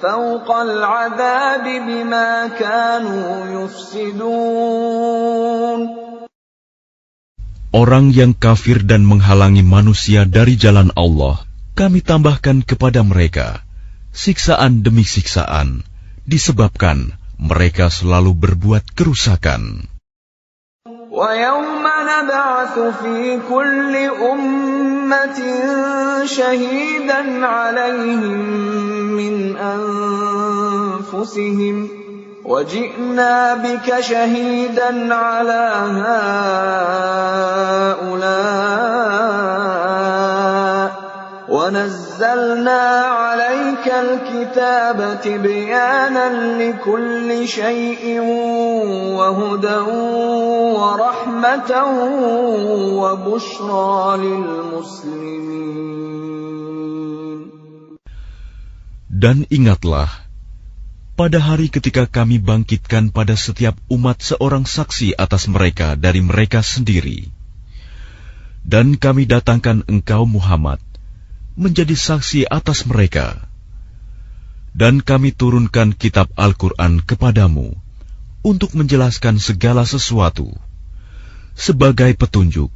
فَوْقَ الْعَذَابِ بِمَا كَانُوا يُفْسِدُونَ. Orang yang kafir dan menghalangi manusia dari jalan Allah, kami tambahkan kepada mereka siksaan demi siksaan, disebabkan mereka selalu berbuat kerusakan. وَيَوْمَ نَبْعَثُ فِي كُلِّ أُمَّةٍ شَهِيدًا عَلَيْهِمْ مِنْ أَنفُسِهِمْ وَجِئْنَا بِكَ شَهِيدًا عَلَى هَؤُلَاءِ وَنَزَّلْنَا عَلَيْكَ الْكِتَابَ تِبْيَانًا لِكُلِّ شَيْءٍ وَهُدًى وَرَحْمَةً وَبُشْرَى لِلْمُسْلِمِينَ. Dan ingatlah, pada hari ketika kami bangkitkan pada setiap umat seorang saksi atas mereka dari mereka sendiri. Dan kami datangkan engkau Muhammad menjadi saksi atas mereka. Dan kami turunkan kitab Al-Quran kepadamu untuk menjelaskan segala sesuatu sebagai petunjuk,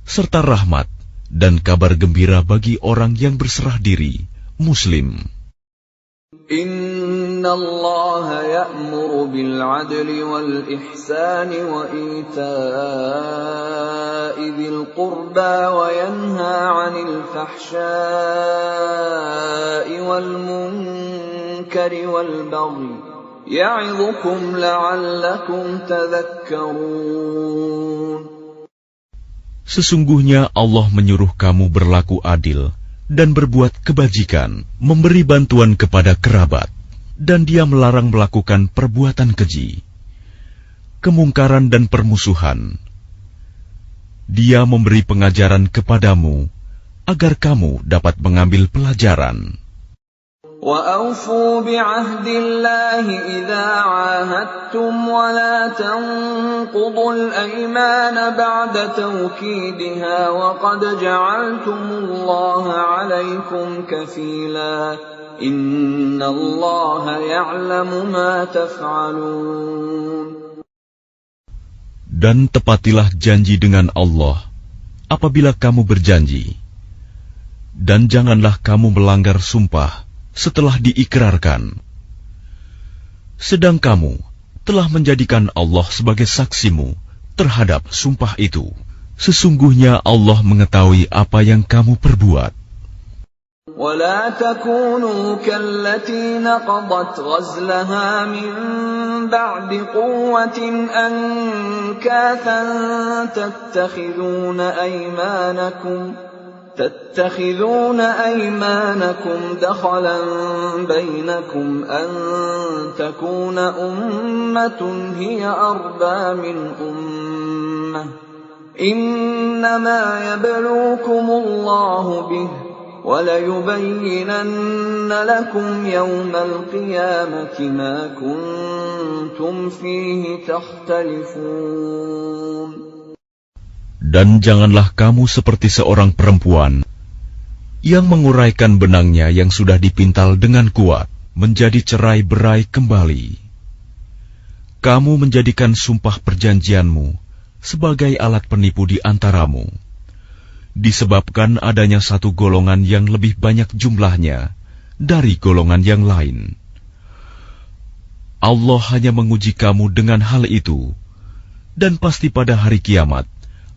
serta rahmat dan kabar gembira bagi orang yang berserah diri, Muslim. Inna Allah ya'muru bil 'adli wal ihsani wa ita'i dzil qurba wa yanha 'anil fahsya'i wal munkari wal baghi ya'idhukum la'allakum tadhakkarun. Sesungguhnya Allah menyuruh kamu berlaku adil dan berbuat kebajikan, memberi bantuan kepada kerabat, dan Dia melarang melakukan perbuatan keji, kemungkaran dan permusuhan. Dia memberi pengajaran kepadamu agar kamu dapat mengambil pelajaran. وَأَوْفُوا بِعَهْدِ اللَّهِ إِذَا عَاهَدتُّمْ وَلَا تَنقُضُوا الْأَيْمَانَ بَعْدَ تَوْكِيدِهَا وَقَدْ جَعَلْتُمُ اللَّهَ عَلَيْكُمْ كَفِيلًا إِنَّ اللَّهَ يَعْلَمُ مَا تَفْعَلُونَ. Dan tepatilah janji dengan Allah apabila kamu berjanji, dan janganlah kamu melanggar sumpah setelah diikrarkan. Sedang kamu telah menjadikan Allah sebagai saksimu terhadap sumpah itu. Sesungguhnya Allah mengetahui apa yang kamu perbuat. وَلَا تَكُونُوا كَالَّتِي نَقَضَتْ غَزْلَهَا مِنْ بَعْدِ قُوَّةٍ أَنْكَاثًا تَتَّخِذُونَ تتخذون أيمانكم دخلا بينكم أن تكون أمة هي أربى من أمة إنما يبلوكم الله به وَلَيُبَيِّنَنَّ لَكُمْ يَوْمَ الْقِيَامَةِ مَا كُنتُمْ فِيهِ تَخْتَلِفُونَ. Dan janganlah kamu seperti seorang perempuan yang menguraikan benangnya yang sudah dipintal dengan kuat menjadi cerai-berai kembali. Kamu menjadikan sumpah perjanjianmu sebagai alat penipu di antaramu, disebabkan adanya satu golongan yang lebih banyak jumlahnya dari golongan yang lain. Allah hanya menguji kamu dengan hal itu, dan pasti pada hari kiamat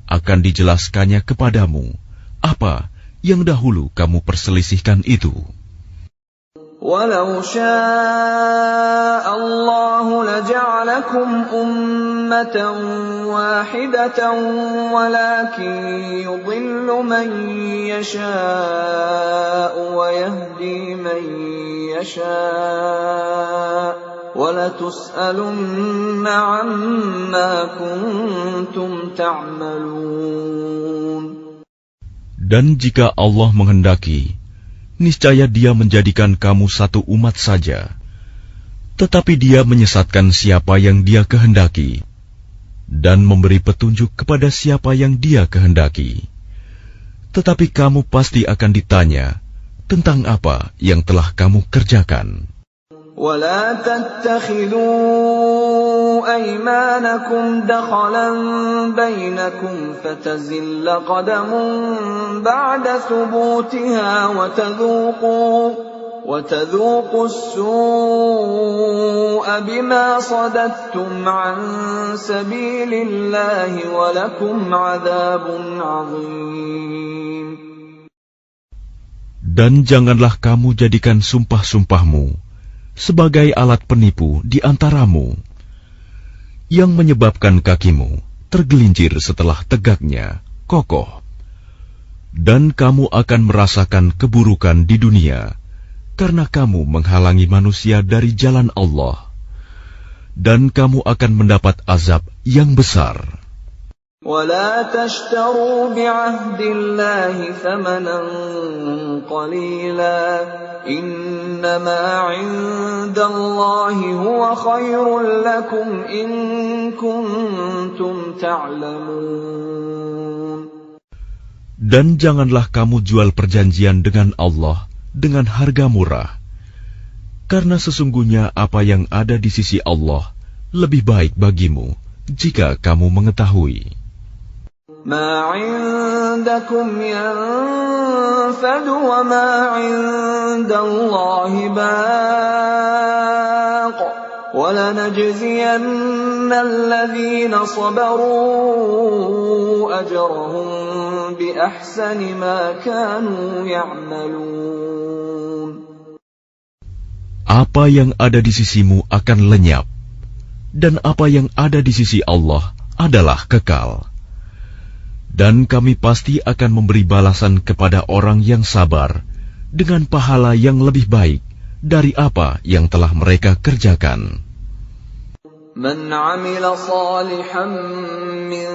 akan dijelaskannya kepadamu apa yang dahulu kamu perselisihkan itu. وَلَوْ شَاءَ اللَّهُ لَجَعَلَكُمْ أُمَّةً وَاحِدَةً وَلَكِنْ يُضِلُّ مَنْ يَشَاءُ وَيَهْدِي مَنْ يَشَاءُ وَلَتُسْأَلُنَّ عَمَّا كُنْتُمْ تَعْمَلُونَ. Dan jika Allah menghendaki, niscaya Dia menjadikan kamu satu umat saja, tetapi Dia menyesatkan siapa yang Dia kehendaki dan memberi petunjuk kepada siapa yang Dia kehendaki. Tetapi kamu pasti akan ditanya tentang apa yang telah kamu kerjakan. وَلَا تَتَّخِذُوا أَيْمَانَكُمْ دَخَلًا بَيْنَكُمْ فَتَزِلَّ قَدَمٌ بَعْدَ ثُبُوتِهَا وَتَذُوقُوا السُّوءَ بِمَا صَدَدتُّمْ عَنْ سَبِيلِ اللَّهِ وَلَكُمْ عَذَابٌ عَظِيمٌ. Dan janganlah kamu jadikan sumpah-sumpahmu sebagai alat penipu di antaramu, yang menyebabkan kakimu tergelincir setelah tegaknya kokoh, dan kamu akan merasakan keburukan di dunia karena kamu menghalangi manusia dari jalan Allah, dan kamu akan mendapat azab yang besar. وَلَا تَشْتَرُوا بِعَهْدِ اللَّهِ ثَمَنًا قَلِيلًا إِنَّمَا عِندَ اللَّهِ هُوَ خَيْرٌ لَكُمْ إِن كُنتُمْ تَعْلَمُونَ. Dan janganlah kamu jual perjanjian dengan Allah dengan harga murah, karena sesungguhnya apa yang ada di sisi Allah lebih baik bagimu jika kamu mengetahui. مَا عِندَكُمْ يَنفَدُ وَمَا عِندَ اللَّهِ بَاقٍ وَلَنَجْزِيَنَّ الَّذِينَ صَبَرُوا أَجْرَهُمْ بِأَحْسَنِ مَا كَانُوا يَعْمَلُونَ. Apa yang ada di sisimu akan lenyap, dan apa yang ada di sisi Allah adalah kekal. Dan kami pasti akan memberi balasan kepada orang yang sabar dengan pahala yang lebih baik dari apa yang telah mereka kerjakan. Man 'amila salihan min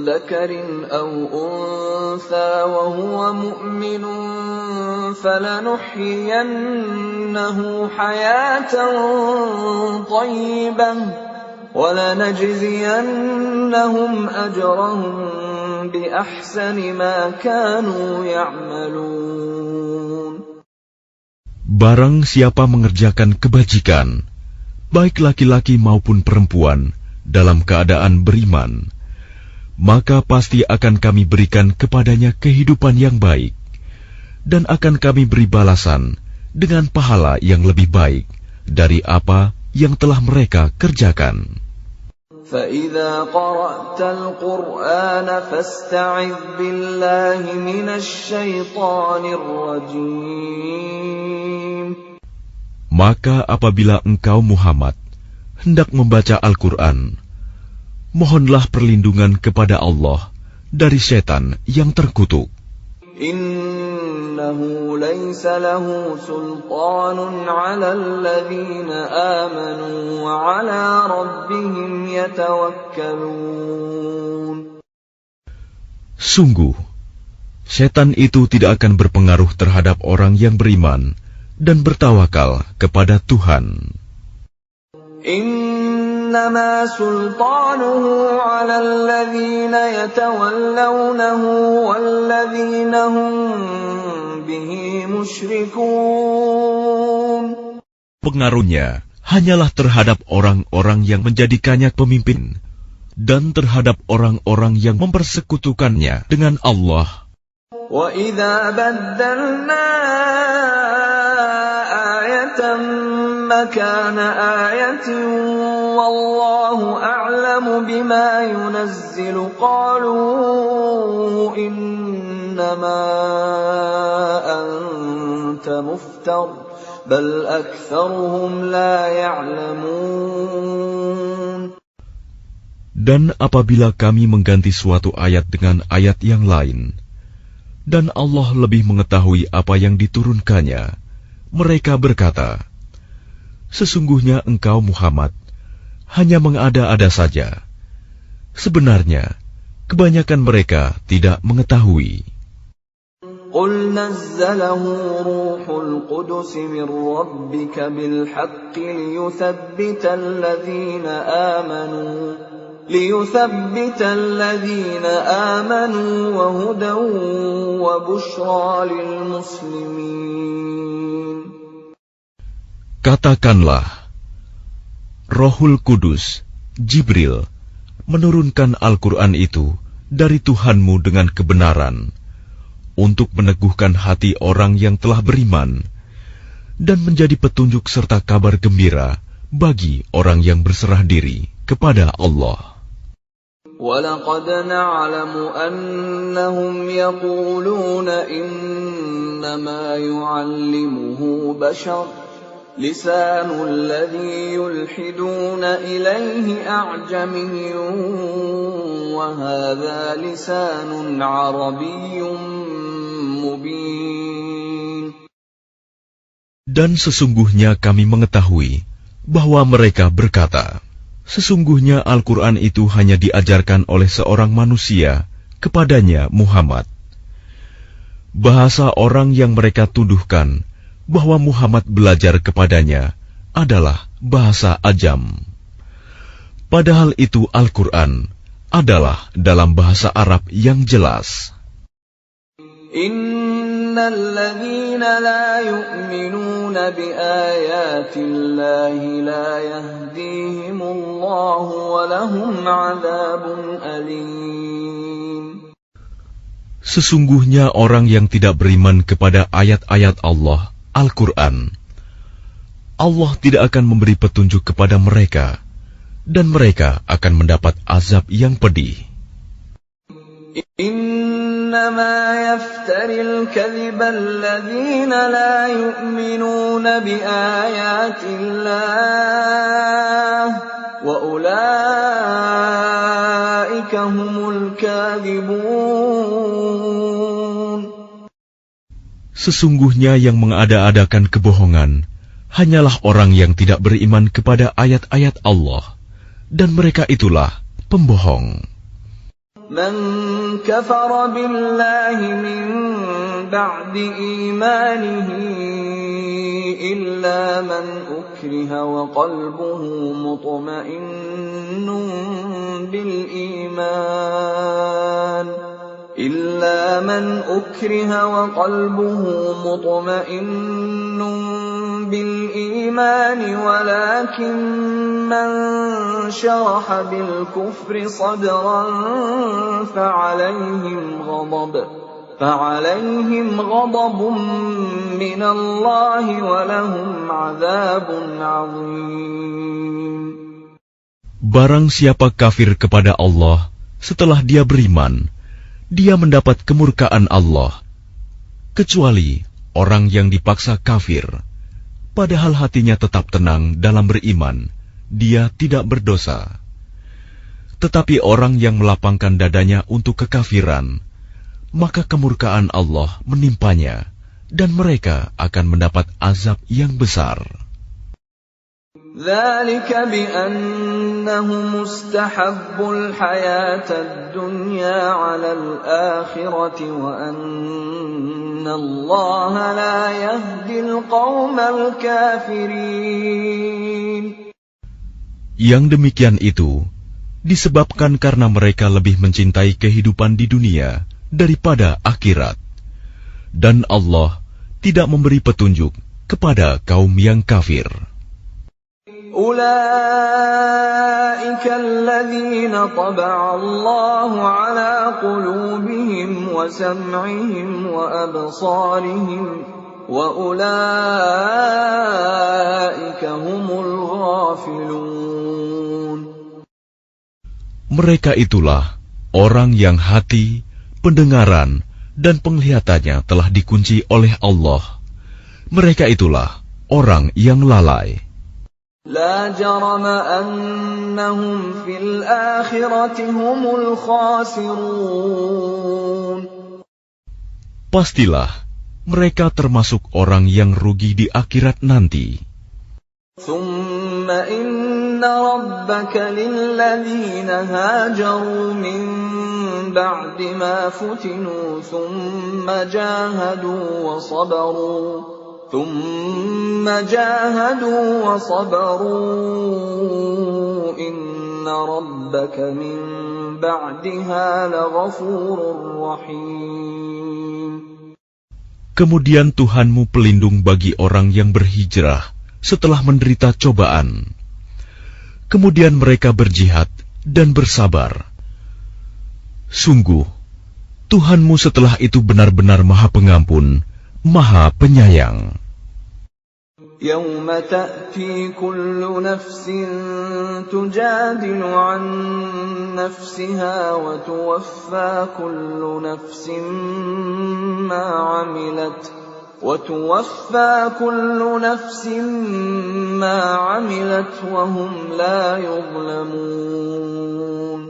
dzakarin aw untha wa huwa mu'minun falanuhyiyannahu hayatan thayyibah wa lanajziyannahum ajrahum bi ahsani ma kanu ya'malun. Barang siapa mengerjakan kebajikan, baik laki-laki maupun perempuan, dalam keadaan beriman, maka pasti akan kami berikan kepadanya kehidupan yang baik, dan akan kami beri balasan dengan pahala yang lebih baik dari apa yang telah mereka kerjakan. فَإِذَا قَرَأْتَ الْقُرْآنَ فَاسْتَعِذْ بِاللَّهِ مِنَ الشَّيْطَانِ الرَّجِيمِ. Maka apabila engkau Muhammad hendak membaca Al-Quran, mohonlah perlindungan kepada Allah dari setan yang terkutuk. innahu laysa lahu sultanun 'alal ladzina amanu wa 'ala rabbihim yatawakkalun. Sungguh, setan itu tidak akan berpengaruh terhadap orang yang beriman dan bertawakal kepada Tuhan. Innama sultanuhu 'alal ladzina yatawallawnahu walladzina hum bihi musyrikun. Pengaruhnya hanyalah terhadap orang-orang yang menjadikannya pemimpin dan terhadap orang-orang yang mempersekutukannya dengan Allah. Wa idza baddalna ayatan makana ayatin wallahu a'lamu bima yunazzilu qalu innama anta muftar bal aktsaruhum la ya'lamun. Dan apabila kami mengganti suatu ayat dengan ayat yang lain, dan Allah lebih mengetahui apa yang diturunkannya, mereka berkata, sesungguhnya engkau Muhammad hanya mengada-ada saja. Sebenarnya, kebanyakan mereka tidak mengetahui. Qul nazzalahu ruhul qudus min rabbika bil haqqi liyuthabbita alladhina amanu wa hudan wa bushra lil muslimin. Katakanlah, Rohul Kudus, Jibril, menurunkan Al-Quran itu dari Tuhanmu dengan kebenaran, untuk meneguhkan hati orang yang telah beriman, dan menjadi petunjuk serta kabar gembira bagi orang yang berserah diri kepada Allah. وَلَقَدْ نَعْلَمُ أَنَّهُمْ يَقُولُونَ إِنَّمَا يُعَلِّمُهُ بَشَرٌ لِسَانُ الَّذِي يُلْحِدُونَ إِلَيْهِ أَعْجَمِيٌّ وَهَذَا لِسَانٌ عَرَبِيٌّ مُبِينٌ. Dan sesungguhnya kami mengetahui bahwa mereka berkata, sesungguhnya Al-Quran itu hanya diajarkan oleh seorang manusia kepadanya Muhammad. Bahasa orang yang mereka tuduhkan bahwa Muhammad belajar kepadanya adalah bahasa Ajam. Padahal itu Al-Quran adalah dalam bahasa Arab yang jelas. Innalladzina la yu'minuna biayati Allahi la yahdihimullahu wa lahum 'adzabun alim. Sesungguhnya orang yang tidak beriman kepada ayat-ayat Allah, Al-Quran, Allah tidak akan memberi petunjuk kepada mereka, dan mereka akan mendapat azab yang pedih. إنما يفتري الكذب الذين لا يؤمنون بآيات الله وأولئك هم الكاذبون. Sesungguhnya yang mengada-adakan kebohongan hanyalah orang yang tidak beriman kepada ayat-ayat Allah, dan mereka itulah pembohong. Man kafara billahi min ba'di imanihi illa man ukriha wa qalbuhu mutma'innun bil iman إلا من أكره وقلبه مطمئن بالإيمان ولكن من شرح بالكفر صدرا فعليهم غضب من الله ولهم عذاب عظيم. Barang siapa kafir kepada Allah setelah dia beriman, dia mendapat kemurkaan Allah, kecuali orang yang dipaksa kafir, padahal hatinya tetap tenang dalam beriman, dia tidak berdosa. Tetapi orang yang melapangkan dadanya untuk kekafiran, maka kemurkaan Allah menimpanya, dan mereka akan mendapat azab yang besar. ذلك بأنهم استحبوا الحياة الدنيا على الآخرة وأن الله لا يهدي القوم الكافرين. Yang demikian itu disebabkan karena mereka lebih mencintai kehidupan di dunia daripada akhirat, dan Allah tidak memberi petunjuk kepada kaum yang kafir. أولئك الذين طبع الله على قلوبهم وسمعهم وأبصارهم وأولئك هم الغافلون. Mereka itulah orang yang hati, pendengaran, dan penglihatannya telah dikunci oleh Allah. Mereka itulah orang yang lalai. لا جرم أنهم في الآخرة هم الخاسرون. Pastilah mereka termasuk orang yang rugi di akhirat nanti. ثم إن ربك للذين هاجروا من بعد ما فتنوا ثم جاهدوا وصبروا إن ربك من بعدها لغفور رحيم. Kemudian Tuhanmu pelindung bagi orang yang berhijrah setelah menderita cobaan. Kemudian mereka berjihad dan bersabar. Sungguh, Tuhanmu setelah itu benar-benar Maha Pengampun, Maha Penyayang. يوم تأتي كل نفس تجادل عن نفسها وتوفى كل نفس ما عملت وهم لا يظلمون.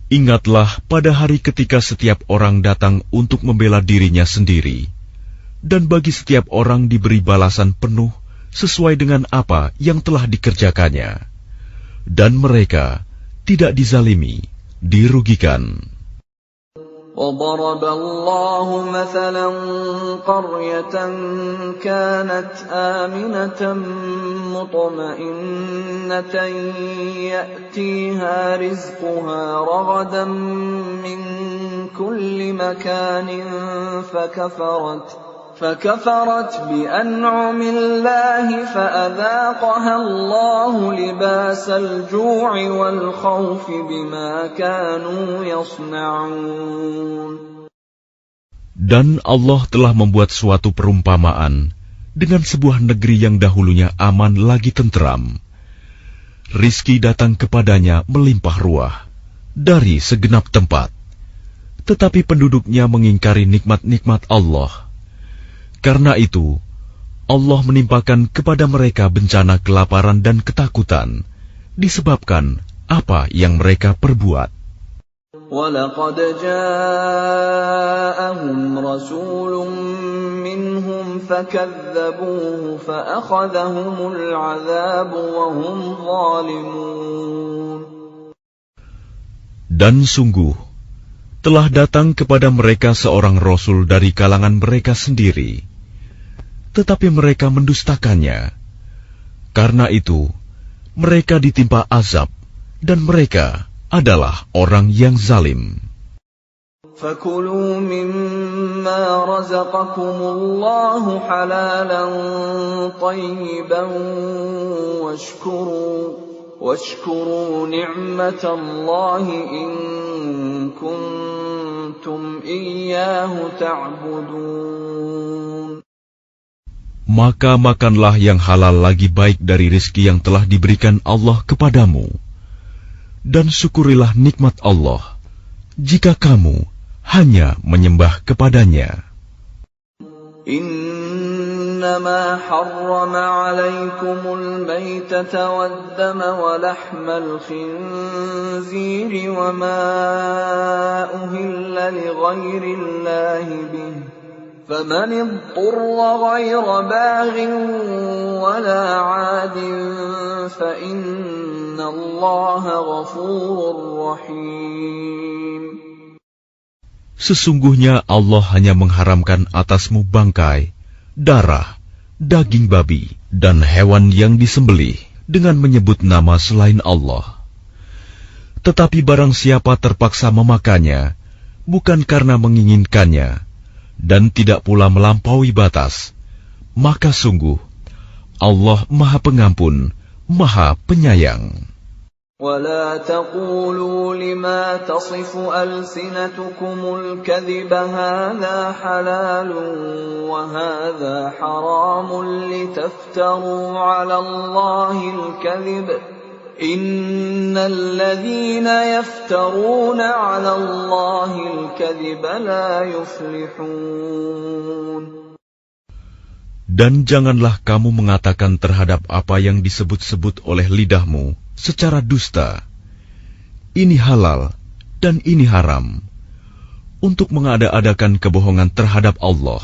Ingatlah pada hari ketika setiap orang datang untuk membela dirinya sendiri, dan bagi setiap orang diberi balasan penuh sesuai dengan apa yang telah dikerjakannya, dan mereka tidak dizalimi, dirugikan. وضرب الله مثلا قرية كانت آمنة مطمئنة يأتيها رزقها رغدا من كل مكان فكفرت بأنعم الله فأذاقها الله لباس الجوع والخوف بما كانوا يصنعون. Dan Allah telah membuat suatu perumpamaan dengan sebuah negeri yang dahulunya aman lagi tentram. Rizki datang kepadanya melimpah ruah dari segenap tempat, tetapi penduduknya mengingkari nikmat-nikmat Allah. Karena itu, Allah menimpakan kepada mereka bencana kelaparan dan ketakutan, disebabkan apa yang mereka perbuat. وَلَقَدْ جَاءَهُمْ رَسُولٌ مِّنْهُمْ فَكَذَّبُوهُ فَأَخَذَهُمُ الْعَذَابُ وَهُمْ ظَالِمُونَ. Dan sungguh, telah datang kepada mereka seorang Rasul dari kalangan mereka sendiri, tetapi mereka mendustakannya. Karena itu, mereka ditimpa azab, dan mereka adalah orang yang zalim. فَكُلُوا مِمَّا رَزَقَكُمُ اللَّهُ حَلَالًا طَيِّبًا وَاشْكُرُوا نِعْمَةَ اللَّهِ إِن كُنتُمْ إِيَّاهُ تَعْبُدُونَ. Maka makanlah yang halal lagi baik dari rizki yang telah diberikan Allah kepadamu, dan syukurilah nikmat Allah jika kamu hanya menyembah kepadanya. إِنَّ إنما حرم عليكم الميتة والدم ولحم الخنزير وما أهل لغير الله به فمن اضطر غير باغ ولا عاد فإن الله غفور رحيم. Sesungguhnya Allah hanya mengharamkan atasmu bangkai, darah, daging babi, dan hewan yang disembelih dengan menyebut nama selain Allah. Tetapi barang siapa terpaksa memakannya, bukan karena menginginkannya, dan tidak pula melampaui batas, maka sungguh Allah Maha Pengampun, Maha Penyayang. ولا تقولوا لما تصف ألسنتكم الكذب هذا حلال وهذا حرام لتفتروا على الله الكذب إن الذين يفترون على الله الكذب لا يفلحون. Dan janganlah kamu mengatakan terhadap apa yang disebut-sebut oleh lidahmu secara dusta, ini halal dan ini haram, untuk mengada-adakan kebohongan terhadap Allah.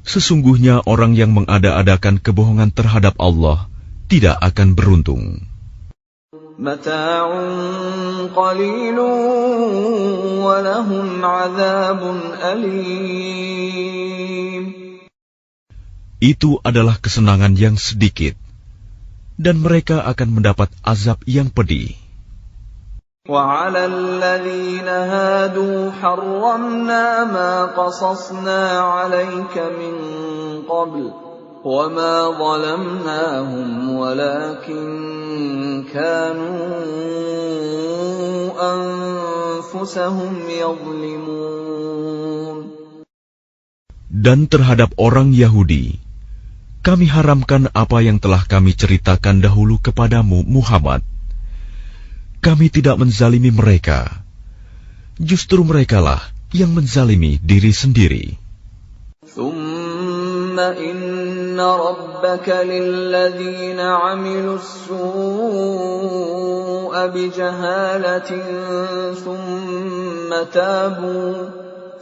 Sesungguhnya orang yang mengada-adakan kebohongan terhadap Allah tidak akan beruntung. Mata'un qalilun wa lahum 'adzabun alim. Itu adalah kesenangan yang sedikit, dan mereka akan mendapat azab yang pedih. وَعَلَى الَّذِينَ هَادُوا حَرَّمْنَا مَا قَصَصْنَا عَلَيْكَ مِنْ قَبْلُ وَمَا ظَلَمْنَاهُمْ وَلَكِنْ كَانُوا أَنفُسَهُمْ يَظْلِمُونَ. Dan terhadap orang Yahudi, kami haramkan apa yang telah kami ceritakan dahulu kepadamu, Muhammad. Kami tidak menzalimi mereka. Justru merekalah yang menzalimi diri sendiri. ثُمَّ إِنَّ رَبَّكَ لِلَّذِينَ عَمِلُوا السُّوءَ بِجَهَالَةٍ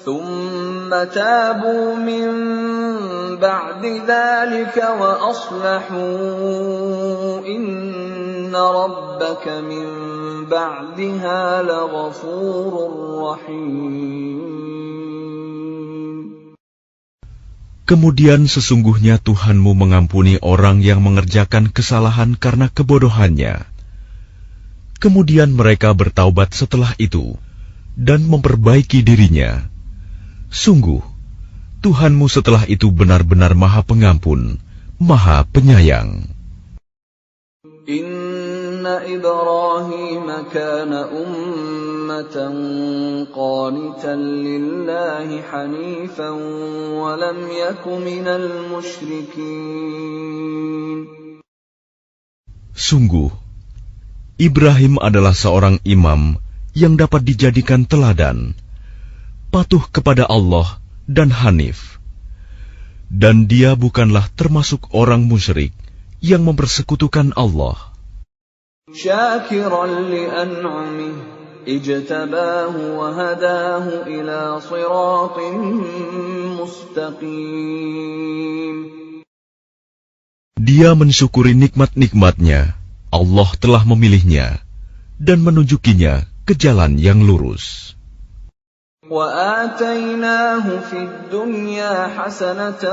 ثُمَّ تَابُوا مِنْ بَعْدِ ذَلِكَ وَأَصْلَحُوا إِنَّ رَبَّكَ مِنْ بَعْدِهَا لَغَفُورٌ رَحِيمٌ. Kemudian sesungguhnya Tuhanmu mengampuni orang yang mengerjakan kesalahan karena kebodohannya. Kemudian mereka bertaubat setelah itu dan memperbaiki dirinya. Sungguh, Tuhanmu setelah itu benar-benar Maha Pengampun, Maha Penyayang. Inna Ibrahim kana ummatan qanitan lillahi hanifan wa lam yaku minal musyrikin. Sungguh, Ibrahim adalah seorang imam yang dapat dijadikan teladan, patuh kepada Allah dan hanif. Dan dia bukanlah termasuk orang musyrik yang mempersekutukan Allah. Syakiran li'an'amih ijtabahu wa hadahu ila siratin mustaqim. Dia mensyukuri nikmat-nikmatnya. Allah telah memilihnya dan menunjukinya ke jalan yang lurus. وَآتَيْنَاهُ فِي الدُّنْيَا حَسَنَةً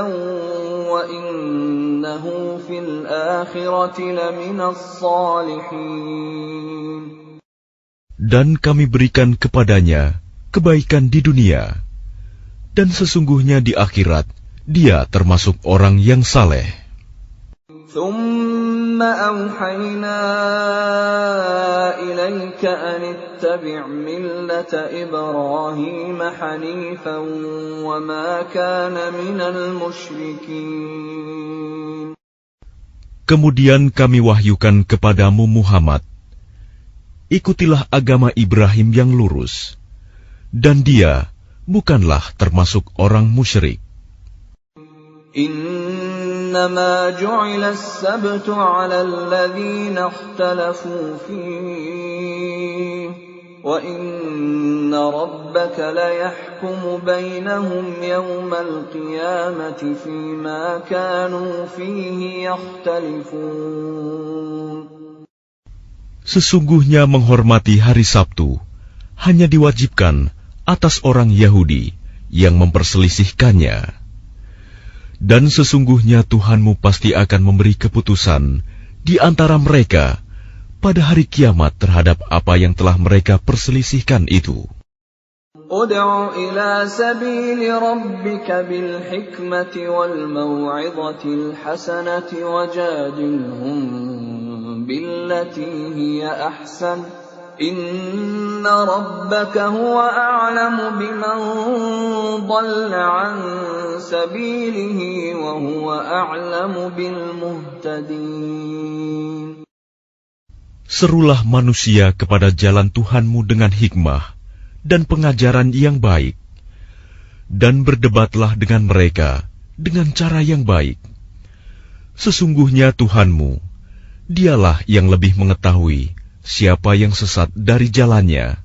وَإِنَّهُ فِي الْآخِرَةِ لَمِنَ الصَّالِحِينَ. Dan kami berikan kepadanya kebaikan di dunia, dan sesungguhnya di akhirat dia termasuk orang yang saleh. ثُمَّ أَوْحَيْنَا إِلَيْكَ أَنِ اتَّبِعْ مِلَّةَ إِبْرَاهِيمَ حَنِيفًا وَمَا كَانَ مِنَ الْمُشْرِكِينَ. Kemudian kami wahyukan kepadamu Muhammad, ikutilah agama Ibrahim yang lurus, dan dia bukanlah termasuk orang musyrik. إنما جعل السبت على الذين اختلفوا فيه وإن ربك ليحكم بينهم يوم القيامة فيما كانوا فيه يختلفون. Sesungguhnya menghormati hari Sabtu hanya diwajibkan atas orang Yahudi yang memperselisihkannya. Dan sesungguhnya Tuhanmu pasti akan memberi keputusan di antara mereka pada hari kiamat terhadap apa yang telah mereka perselisihkan itu. Ud'u ila sabili rabbika bil hikmati wal maw'idhatil hasanati wajadilhum billati hiya ahsan. Inna rabbaka huwa a'lamu biman dhalla 'an sabilihi wa huwa a'lamu bil muhtadin. Serulah manusia kepada jalan Tuhanmu dengan hikmah dan pengajaran yang baik, dan berdebatlah dengan mereka dengan cara yang baik. Sesungguhnya Tuhanmu, Dialah yang lebih mengetahui siapa yang sesat dari jalannya,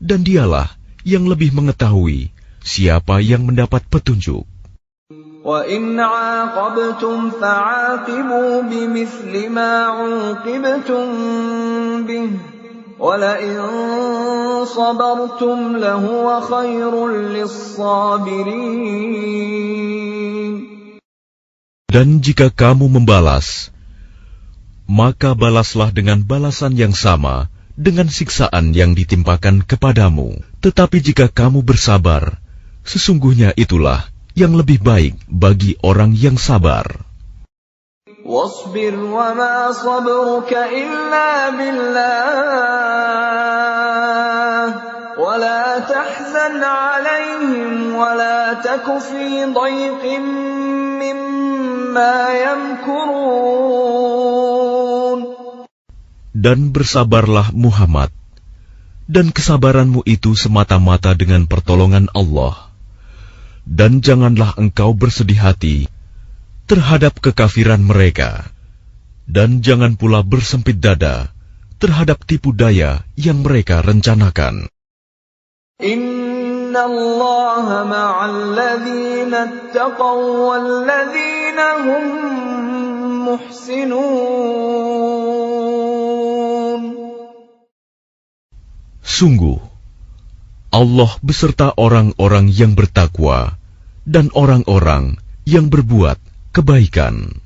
dan Dialah yang lebih mengetahui siapa yang mendapat petunjuk. وَإِنْ عَاقَبْتُمْ فَعَاقِبُوا بِمِثْلِ مَا عُوقِبْتُمْ بِهِ وَلَئِنْ صَبَرْتُمْ لَهُوَ خَيْرٌ لِلصَّابِرِينَ. Dan jika kamu membalas, maka balaslah dengan balasan yang sama dengan siksaan yang ditimpakan kepadamu. Tetapi jika kamu bersabar, sesungguhnya itulah yang lebih baik bagi orang yang sabar. وَاصْبِرْ وَمَا صَبْرُكَ إِلَّا بِاللَّهِ وَلَا تَحْزَنْ عَلَيْهِمْ وَلَا تَكُ فِي ضَيْقٍ مِّمَّا يَمْكُرُونَ. Dan bersabarlah Muhammad, dan kesabaranmu itu semata-mata dengan pertolongan Allah. Dan janganlah engkau bersedih hati terhadap kekafiran mereka, dan jangan pula bersempit dada terhadap tipu daya yang mereka rencanakan. Inna Allaha ma'al ladzina ittaqaw wal ladzina hum muhsinun. Sungguh, Allah beserta orang-orang yang bertakwa dan orang-orang yang berbuat kebaikan.